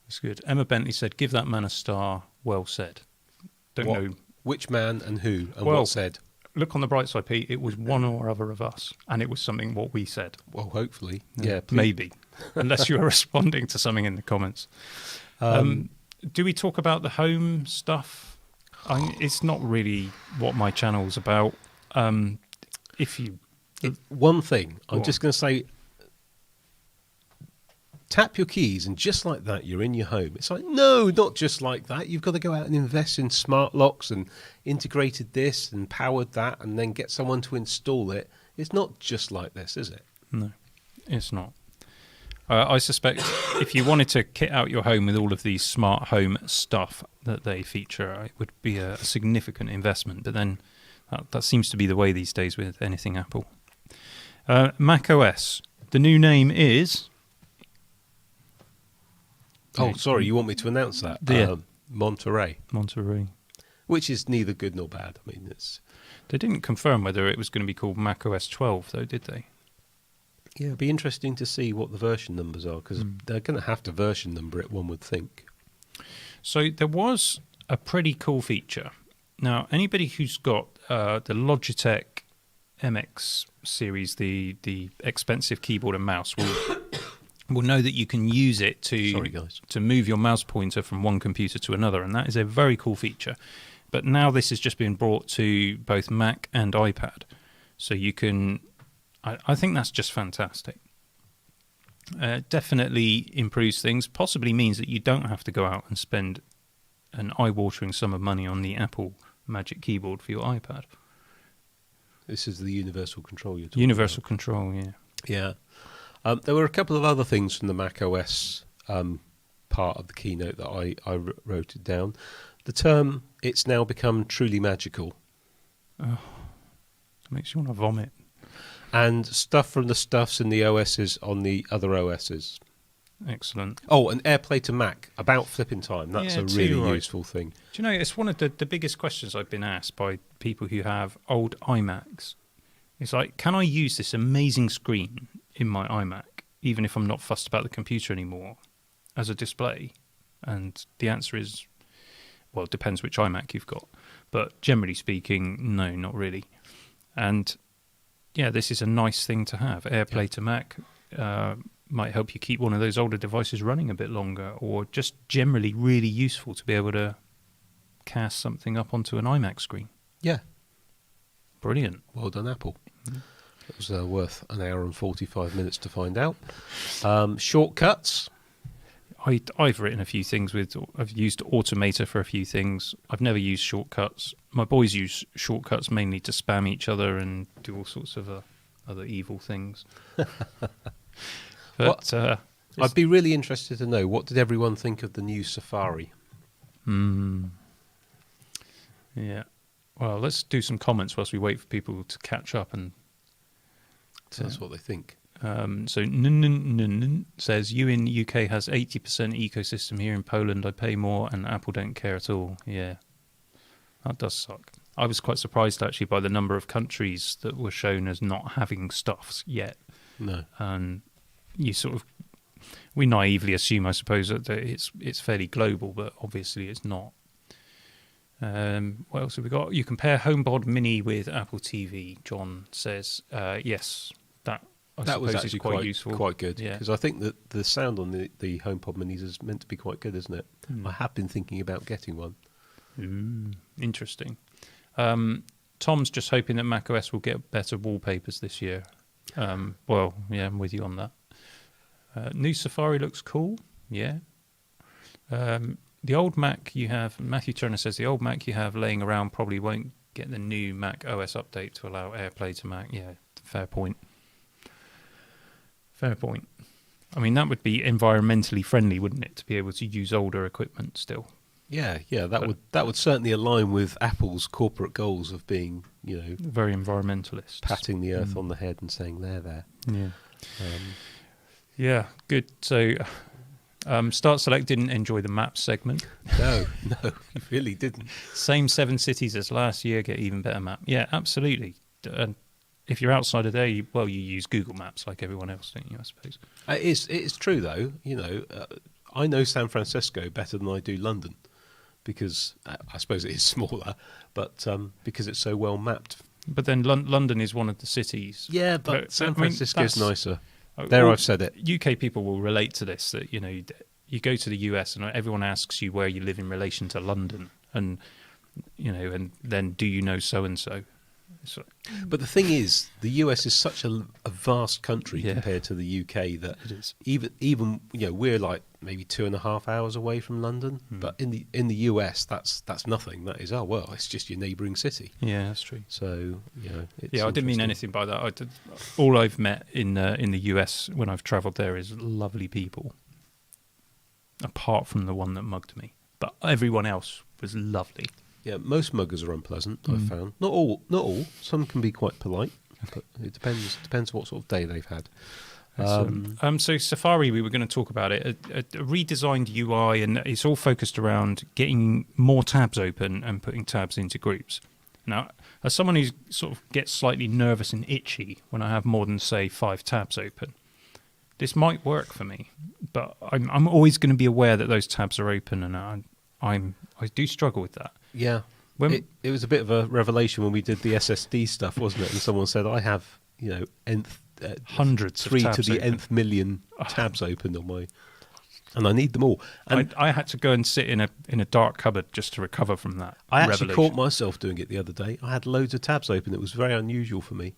That's good. Emma Bentley said, give that man a star. Well said. Don't know. Which man and who and what said? Look on the bright side, Pete. It was one or other of us, and it was something what we said. Well, hopefully. Yeah, maybe. Unless you are responding to something in the comments. Do we talk about the home stuff? It's not really what my channel's about. If you One thing, I'm Go just going to say, tap your keys and just like that, you're in your home. It's like, no, not just like that. You've got to go out and invest in smart locks and integrated this and powered that and then get someone to install it. It's not just like this, is it? No, it's not. I suspect if you wanted to kit out your home with all of these smart home stuff that they feature, it would be a significant investment. But then that seems to be the way these days with anything Apple. Mac OS, the new name is... Oh, sorry, you want me to announce that? Yeah. Monterey. Monterey. Which is neither good nor bad. I mean, They didn't confirm whether it was going to be called Mac OS 12, though, did they? yeah, it'd be interesting to see what the version numbers are, because they're going to have to version number it, one would think. So there was a pretty cool feature. Now, anybody who's got the Logitech MX series, the expensive keyboard and mouse, will know that you can use it to move your mouse pointer from one computer to another, and that is a very cool feature. But now this has just been brought to both Mac and iPad, so you can... I think that's just fantastic. Definitely improves things, possibly means that you don't have to go out and spend an eye-watering sum of money on the Apple Magic Keyboard for your iPad. This is the universal control you're talking Universal about. control, yeah. Yeah. There were a couple of other things from the Mac OS part of the keynote that I wrote it down. The term, it's now become truly magical. Oh, it makes you want to vomit. And stuff from the stuffs in the OSs on the other OSs. Excellent. Oh, and AirPlay to Mac, about flipping time. That's Yeah, a too really right. useful thing. Do you know, it's one of the biggest questions I've been asked by people who have old iMacs. It's like, can I use this amazing screen in my iMac, even if I'm not fussed about the computer anymore, as a display? And the answer is, well, it depends which iMac you've got. But generally speaking, no, not really. And yeah, this is a nice thing to have. AirPlay to Mac might help you keep one of those older devices running a bit longer, or just generally really useful to be able to cast something up onto an iMac screen. Yeah. Brilliant. Well done, Apple. It was worth an hour and 45 minutes to find out. Shortcuts. I've written a few things I've used Automator for a few things. I've never used shortcuts. My boys use shortcuts mainly to spam each other and do all sorts of other evil things. But I'd be really interested to know, what did everyone think of the new Safari? Yeah. Well, let's do some comments whilst we wait for people to catch up and Tell us what they think. So Nun says, you in UK has 80% ecosystem. Here in Poland I pay more and Apple don't care at all. Yeah, that does suck. I was quite surprised actually by the number of countries that were shown as not having stuff yet. No. And we naively assume, I suppose, that it's fairly global, but obviously it's not. What else have we got? You compare HomePod Mini with Apple TV, John says. Yes, that was actually quite useful. Quite good. Yeah. Because I think that the sound on the HomePod Minis is meant to be quite good, isn't it? I have been thinking about getting one. Interesting. Tom's just hoping that macOS will get better wallpapers this year. Well, yeah, I'm with you on that. New Safari looks cool. Yeah. The old Mac you have, Matthew Turner says, the old Mac you have laying around probably won't get the new Mac OS update to allow AirPlay to Mac. Yeah, fair point. Fair point. I mean, that would be environmentally friendly, wouldn't it, to be able to use older equipment still? Yeah, that would certainly align with Apple's corporate goals of being, very environmentalist, patting the earth on the head and saying there. Yeah. Yeah, good. So, Start Select didn't enjoy the map segment. No, you really didn't. Same 7 cities as last year, get even better map. Yeah, absolutely. And if you're outside of there, you use Google Maps like everyone else, don't you, I suppose? It's true, though. I know San Francisco better than I do London because I suppose it is smaller, but because it's so well mapped. But then London is one of the cities. Yeah, but San Francisco's nicer. Well, I've said it. UK people will relate to this, that, you go to the US and everyone asks you where you live in relation to London and, and then do you know so-and-so? So, But the thing is, the US is such a vast country Yeah. compared to the UK that it is. even we're like maybe 2.5 hours away from London, but in the US that's nothing. That is it's just your neighbouring city. Yeah, that's true. So it's Yeah, I didn't mean interesting. anything by that. All I've met in the US when I've travelled there is lovely people, apart from the one that mugged me. But everyone else was lovely. Yeah, most muggers are unpleasant. I've found not all. Some can be quite polite, but it depends what sort of day they've had. So Safari, we were going to talk about it. A redesigned UI, and it's all focused around getting more tabs open and putting tabs into groups. Now, as someone who sort of gets slightly nervous and itchy when I have more than, say, 5 tabs open, this might work for me. But I'm always going to be aware that those tabs are open, and I do struggle with that. Yeah, When it was a bit of a revelation when we did the SSD stuff, wasn't it? And someone said, I have hundreds of 3 to tabs the open. nth million tabs open on my, and I need them all. And I had to go and sit in a dark cupboard just to recover from that. I actually revelation. caught myself doing it the other day. I had loads of tabs open. It was very unusual for me,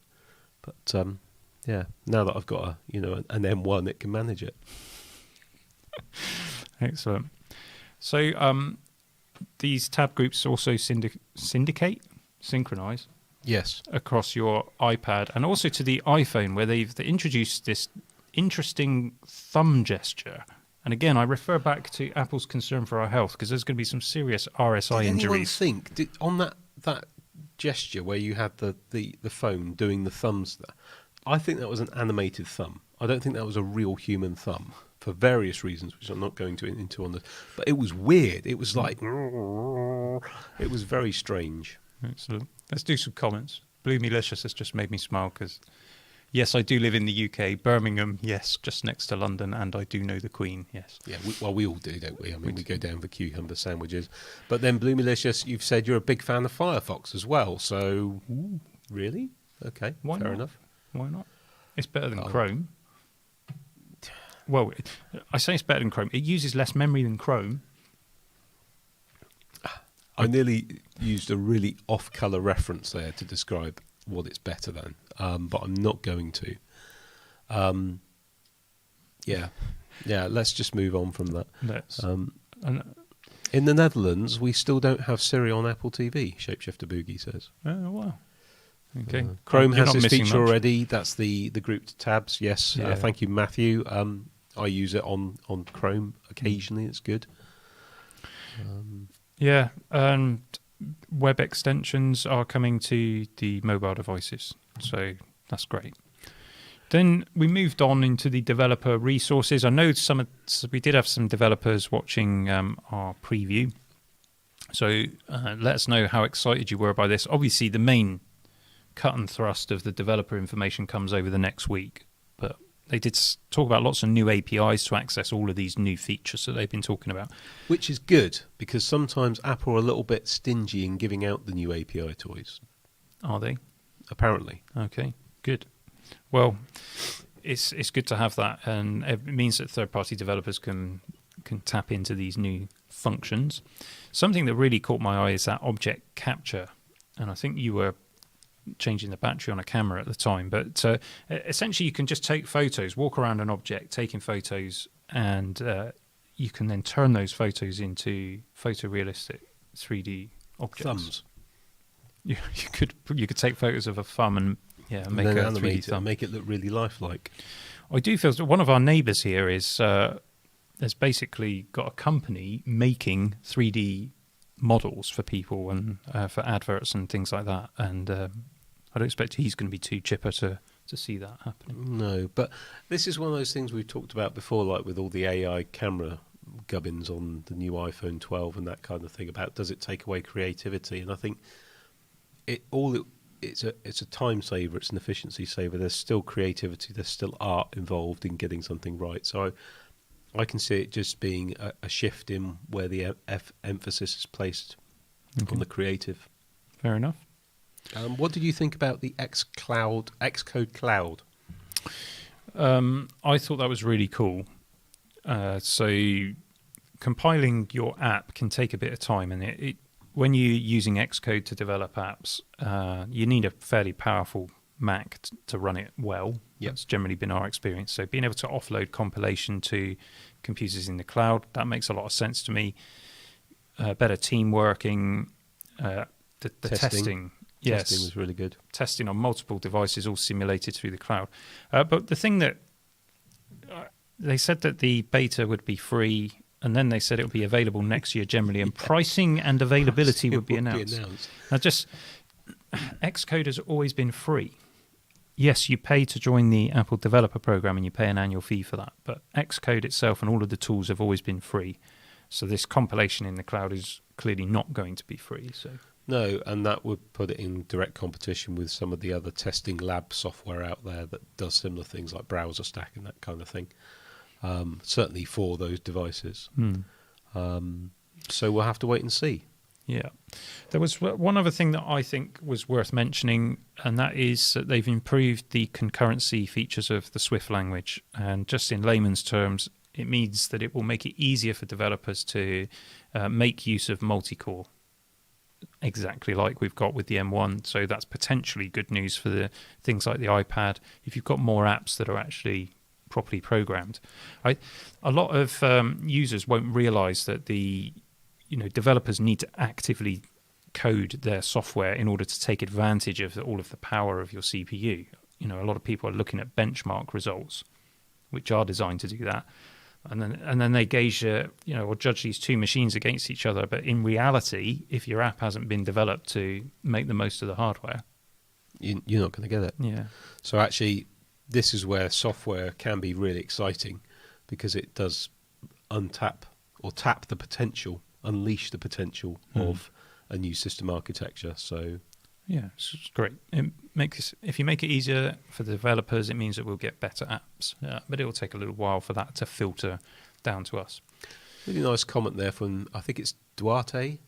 but now that I've got an M1, it can manage it. Excellent. So these tab groups also synchronize Yes. across your iPad and also to the iPhone, where they introduced this interesting thumb gesture. And again, I refer back to Apple's concern for our health, because there's going to be some serious RSI Did anyone injuries. think on that gesture where you had the phone doing the thumbs there? I think that was an animated thumb. I don't think that was a real human thumb, for various reasons, which I'm not going into on this. But it was weird. It was like it was very strange. Excellent. Let's do some comments. Bloomylicious has just made me smile because, yes, I do live in the UK. Birmingham, yes, just next to London, and I do know the Queen, yes. Yeah, we all do, don't we? I mean, we go down for cucumber sandwiches. But then, Bloomylicious, you've said you're a big fan of Firefox as well. So, really? Okay, Why fair not? enough. Why not? It's better than Oh. Chrome. Well, I say it's better than Chrome. It uses less memory than Chrome. I nearly used a really off-colour reference there to describe what it's better than, but I'm not going to. Yeah, let's just move on from that. Let's. In the Netherlands, we still don't have Siri on Apple TV, Shapeshifter Boogie says. Oh, wow. Okay. Chrome You're has not this missing feature much. already. That's the grouped tabs, yes. Yeah. Thank you, Matthew. I use it on Chrome occasionally. It's good. Yeah, and web extensions are coming to the mobile devices, so that's great. Then we moved on into the developer resources. I know we did have some developers watching our preview, so let us know how excited you were by this. Obviously, the main cut and thrust of the developer information comes over the next week, but they did talk about lots of new APIs to access all of these new features that they've been talking about. Which is good, because sometimes Apple are a little bit stingy in giving out the new API toys, Are they? apparently. Okay, good. Well, it's good to have that, and it means that third-party developers can tap into these new functions. Something that really caught my eye is that object capture, and I think you were changing the battery on a camera at the time, but essentially you can just take photos, walk around an object, taking photos, and you can then turn those photos into photorealistic 3D objects. Thumbs. You could take photos of a thumb and make and then a 3D animate it thumb. and make it look really lifelike. I do feel that one of our neighbours here has basically got a company making 3D models for people and for adverts and things like that, and I don't expect he's going to be too chipper to see that happening. No, but this is one of those things we've talked about before, like with all the AI camera gubbins on the new iPhone 12 and that kind of thing, about does it take away creativity? And I think it's a time saver, it's an efficiency saver. There's still creativity, there's still art involved in getting something right. So I can see it just being a shift in where the emphasis is placed on the creative. Fair enough. What did you think about the Xcode Cloud? I thought that was really cool. So compiling your app can take a bit of time, and when you're using Xcode to develop apps, you need a fairly powerful Mac to run it well. Yep. That's generally been our experience. So being able to offload compilation to computers in the cloud, that makes a lot of sense to me. Better team working, the testing. Yes, testing was really good. Testing on multiple devices, all simulated through the cloud. But the thing that they said that the beta would be free, and then they said it would be available next year generally, and pricing and availability would be announced. Now, just Xcode has always been free. Yes, you pay to join the Apple Developer Program and you pay an annual fee for that, but Xcode itself and all of the tools have always been free. So this compilation in the cloud is clearly not going to be free. So no, and that would put it in direct competition with some of the other testing lab software out there that does similar things like Browser Stack and that kind of thing. Certainly for those devices. So we'll have to wait and see. Yeah. There was one other thing that I think was worth mentioning, and that is that they've improved the concurrency features of the Swift language. And just in layman's terms, it means that it will make it easier for developers to make use of multi-core, exactly like we've got with the M1. So that's potentially good news for the things like the iPad. If you've got more apps that are actually properly programmed, a lot of users won't realize that developers need to actively code their software in order to take advantage of all of the power of your CPU. A lot of people are looking at benchmark results, which are designed to do that, and then they gauge, or judge these two machines against each other. But in reality, if your app hasn't been developed to make the most of the hardware, you're not going to get it. Yeah. So actually, this is where software can be really exciting, because it does tap the potential, unleash the potential of a new system architecture. So yeah, it's great. If you make it easier for the developers, it means that we'll get better apps. But it will take a little while for that to filter down to us. Really nice comment there from, I think it's Duarte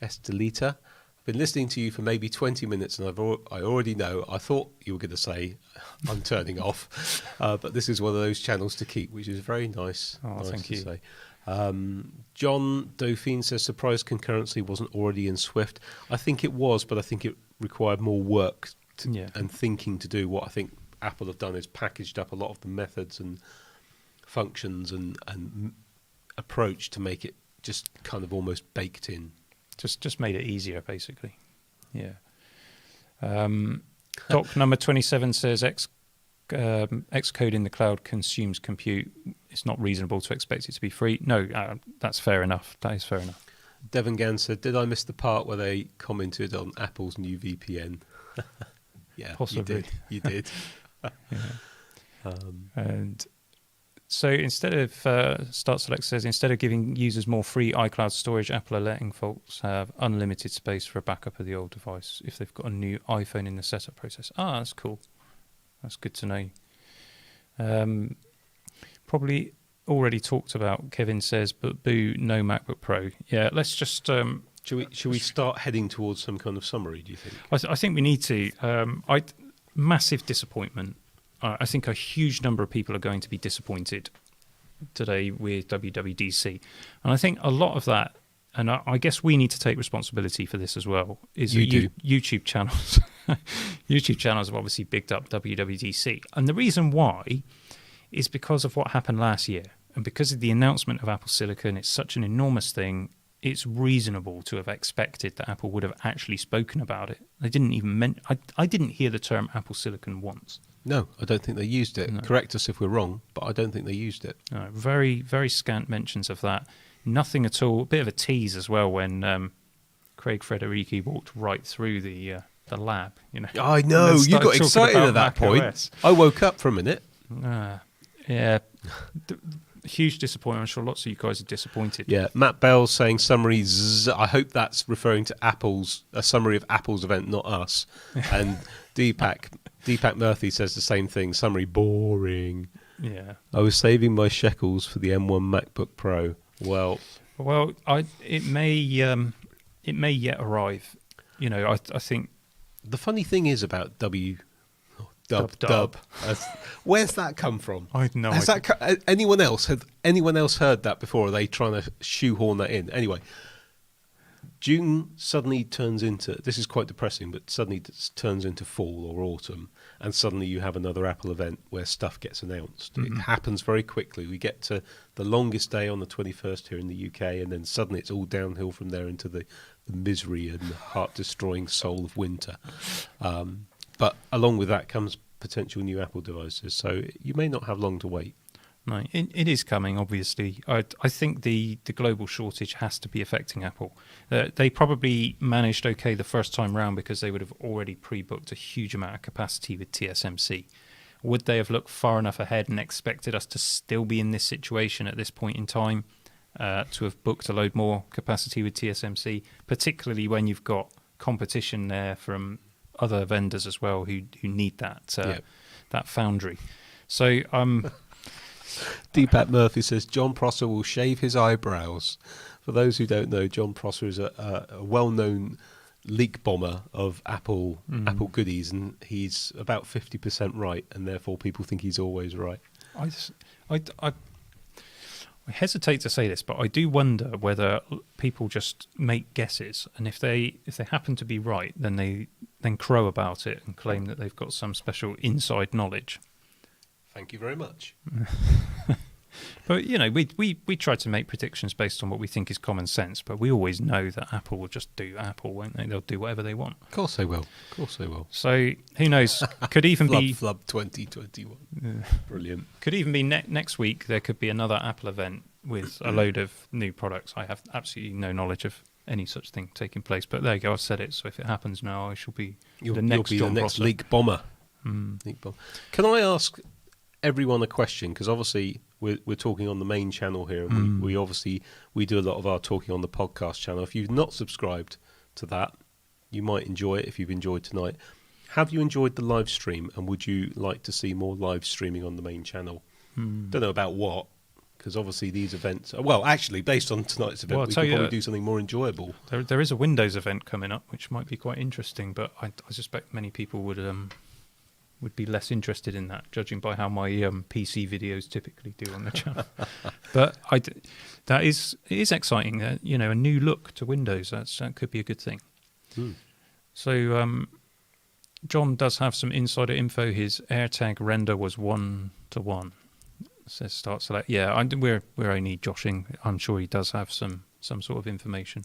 Estelita. I've been listening to you for maybe 20 minutes, and I already know. I thought you were going to say I'm turning off, but this is one of those channels to keep, which is very nice. Oh, thank you. Say. John Dauphine says, surprised concurrency wasn't already in Swift. I think it was, but I think it required more work and thinking to do. What I think Apple have done is packaged up a lot of the methods and functions and approach to make it just kind of almost baked in. Just made it easier, basically. Yeah. Doc number 27 says Xcode in the cloud consumes compute. It's not reasonable to expect it to be free. No, that's fair enough. That is fair enough. Devon Gann said, did I miss the part where they commented on Apple's new VPN? Yeah, possibly. You did. Yeah. And so instead of, Start Select says, instead of giving users more free iCloud storage, Apple are letting folks have unlimited space for a backup of the old device if they've got a new iPhone in the setup process. That's cool. That's good to know. Probably already talked about, Kevin says, but boo, no MacBook Pro. Yeah, let's just... Should we start heading towards some kind of summary, do you think? I think we need to. Massive disappointment. I think a huge number of people are going to be disappointed today with WWDC. And I think a lot of that, and I guess we need to take responsibility for this as well, is YouTube channels. YouTube channels have obviously bigged up WWDC. And the reason why is because of what happened last year. And because of the announcement of Apple Silicon, it's such an enormous thing, it's reasonable to have expected that Apple would have actually spoken about it. They didn't even I didn't hear the term Apple Silicon once. No, I don't think they used it. No. Correct us if we're wrong, but I don't think they used it. No, very, very scant mentions of that. Nothing at all. A bit of a tease as well when Craig Federighi walked right through the lab. I know, you got excited at that point. OS. I woke up for a minute. Yeah. Huge disappointment. I'm sure lots of you guys are disappointed. Yeah, Matt Bell saying summary. I hope that's referring to a summary of Apple's event, not us. And Deepak Murthy says the same thing. Summary boring. Yeah. I was saving my shekels for the M1 MacBook Pro. Well, it may yet arrive. I think the funny thing is about Dub. Where's that come from? I have no idea. Anyone else heard that before? Are they trying to shoehorn that in? Anyway, June suddenly turns into, this is quite depressing, but suddenly turns into fall or autumn, and suddenly you have another Apple event where stuff gets announced. It happens very quickly. We get to the longest day on the 21st here in the UK, and then suddenly it's all downhill from there into the misery and the heart-destroying soul of winter. But along with that comes potential new Apple devices, so you may not have long to wait. No, it is coming, obviously. I think the global shortage has to be affecting Apple. They probably managed okay the first time round because they would have already pre-booked a huge amount of capacity with TSMC. Would they have looked far enough ahead and expected us to still be in this situation at this point in time, to have booked a load more capacity with TSMC, particularly when you've got competition there from other vendors as well who need that foundry. So Deepak Murphy says John Prosser will shave his eyebrows. For those who don't know, John Prosser is a well-known leak bomber of Apple goodies, and he's about 50% right, and therefore people think he's always right. I hesitate to say this, but I do wonder whether people just make guesses, and if they happen to be right, then crow about it and claim that they've got some special inside knowledge. Thank you very much. But, we try to make predictions based on what we think is common sense, but we always know that Apple will just do Apple, won't they? They'll do whatever they want. Of course they will. So, who knows? Could even be... Flub 2021. Brilliant. Could even be next week, there could be another Apple event with a load of new products. I have absolutely no knowledge of any such thing taking place, but there you go, I've said it, so if it happens now, I shall be the next John Prosser. Leak bomber. Leak bomber. Can I ask everyone a question, because obviously we're talking on the main channel here, and we do a lot of our talking on the podcast channel. If you've not subscribed to that, you might enjoy it if you've enjoyed tonight. Have you enjoyed the live stream, and would you like to see more live streaming on the main channel? Don't know about what, because obviously these events actually based on tonight's event, we can probably do something more enjoyable. There is a Windows event coming up which might be quite interesting, but I suspect many people would be less interested in that, judging by how my PC videos typically do on the channel. But it is exciting. A new look to Windows. That could be a good thing. So John does have some insider info. His AirTag render was 1:1. Says start select. Yeah, we're only joshing. I'm sure he does have some sort of information.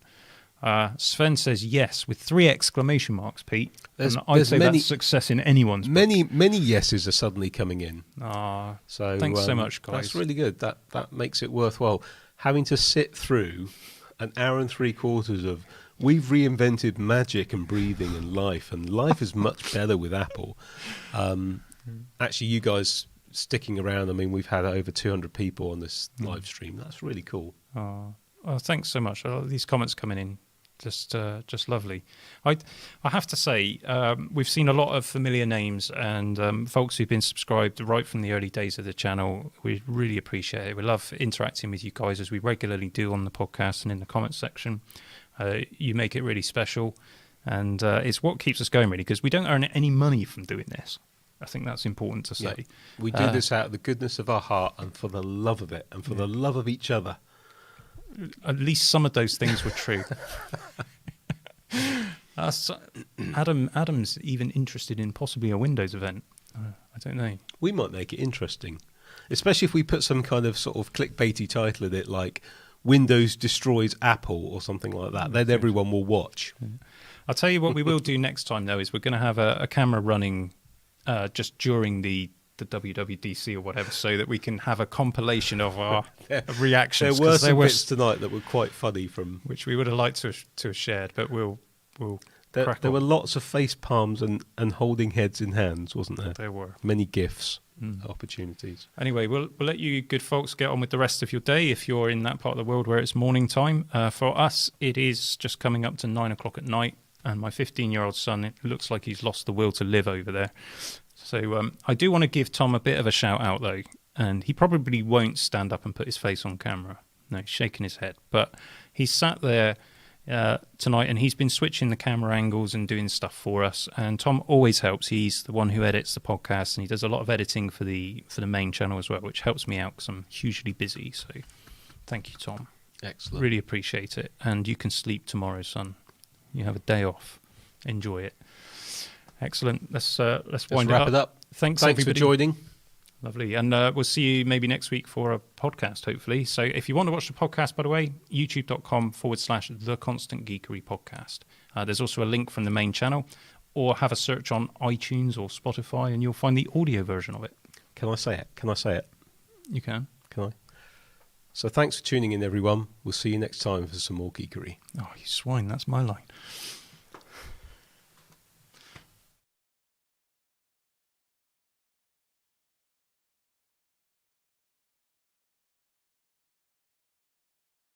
Sven says yes with 3 exclamation marks, Pete. I'd say that's success in anyone's book. Many yeses are suddenly coming in. So thanks so much, guys. That's really good. That makes it worthwhile. Having to sit through an hour and 3/4 of we've reinvented magic and breathing and life is much better with Apple. Actually, you guys sticking around. I mean, we've had over 200 people on this live stream. That's really cool. Thanks so much. These comments coming in. Just lovely. I have to say, we've seen a lot of familiar names and folks who've been subscribed right from the early days of the channel. We really appreciate it. We love interacting with you guys as we regularly do on the podcast and in the comments section. You make it really special, and it's what keeps us going, really, because we don't earn any money from doing this. I think that's important to say. Yeah. We do this out of the goodness of our heart and for the love of it and for the love of each other. At least some of those things were true. Adam's even interested in possibly a Windows event. I don't know. We might make it interesting, especially if we put some kind of sort of clickbaity title in it, like Windows destroys Apple or something like that. Then everyone will watch. I'll tell you what we will do next time, though, is we're going to have a camera running just during the WWDC or whatever, so that we can have a compilation of our reactions. There were some bits tonight that were quite funny, from which we would have liked to have shared, but we'll there were lots of face palms and holding heads in hands, wasn't there? There were many GIFs, opportunities. Anyway, we'll let you good folks get on with the rest of your day if you're in that part of the world where it's morning time. For us, it is just coming up to 9 o'clock at night, and my 15-year-old son, it looks like he's lost the will to live over there. So I do want to give Tom a bit of a shout out, though, and he probably won't stand up and put his face on camera. No, he's shaking his head. But he's sat there tonight, and he's been switching the camera angles and doing stuff for us. And Tom always helps. He's the one who edits the podcast, and he does a lot of editing for the main channel as well, which helps me out because I'm hugely busy. So thank you, Tom. Excellent. Really appreciate it. And you can sleep tomorrow, son. You have a day off. Enjoy it. Excellent. Let's wind wrap it up. Thanks for everybody. joining. Lovely. And we'll see you maybe next week for a podcast, hopefully. So if you want to watch the podcast, by the way, youtube.com/The Constant Geekery Podcast. There's also a link from the main channel, or have a search on iTunes or Spotify and you'll find the audio version of it. Can I say it? You can. Can I? So thanks for tuning in, everyone. We'll see you next time for some more geekery. Oh, you swine. That's my line.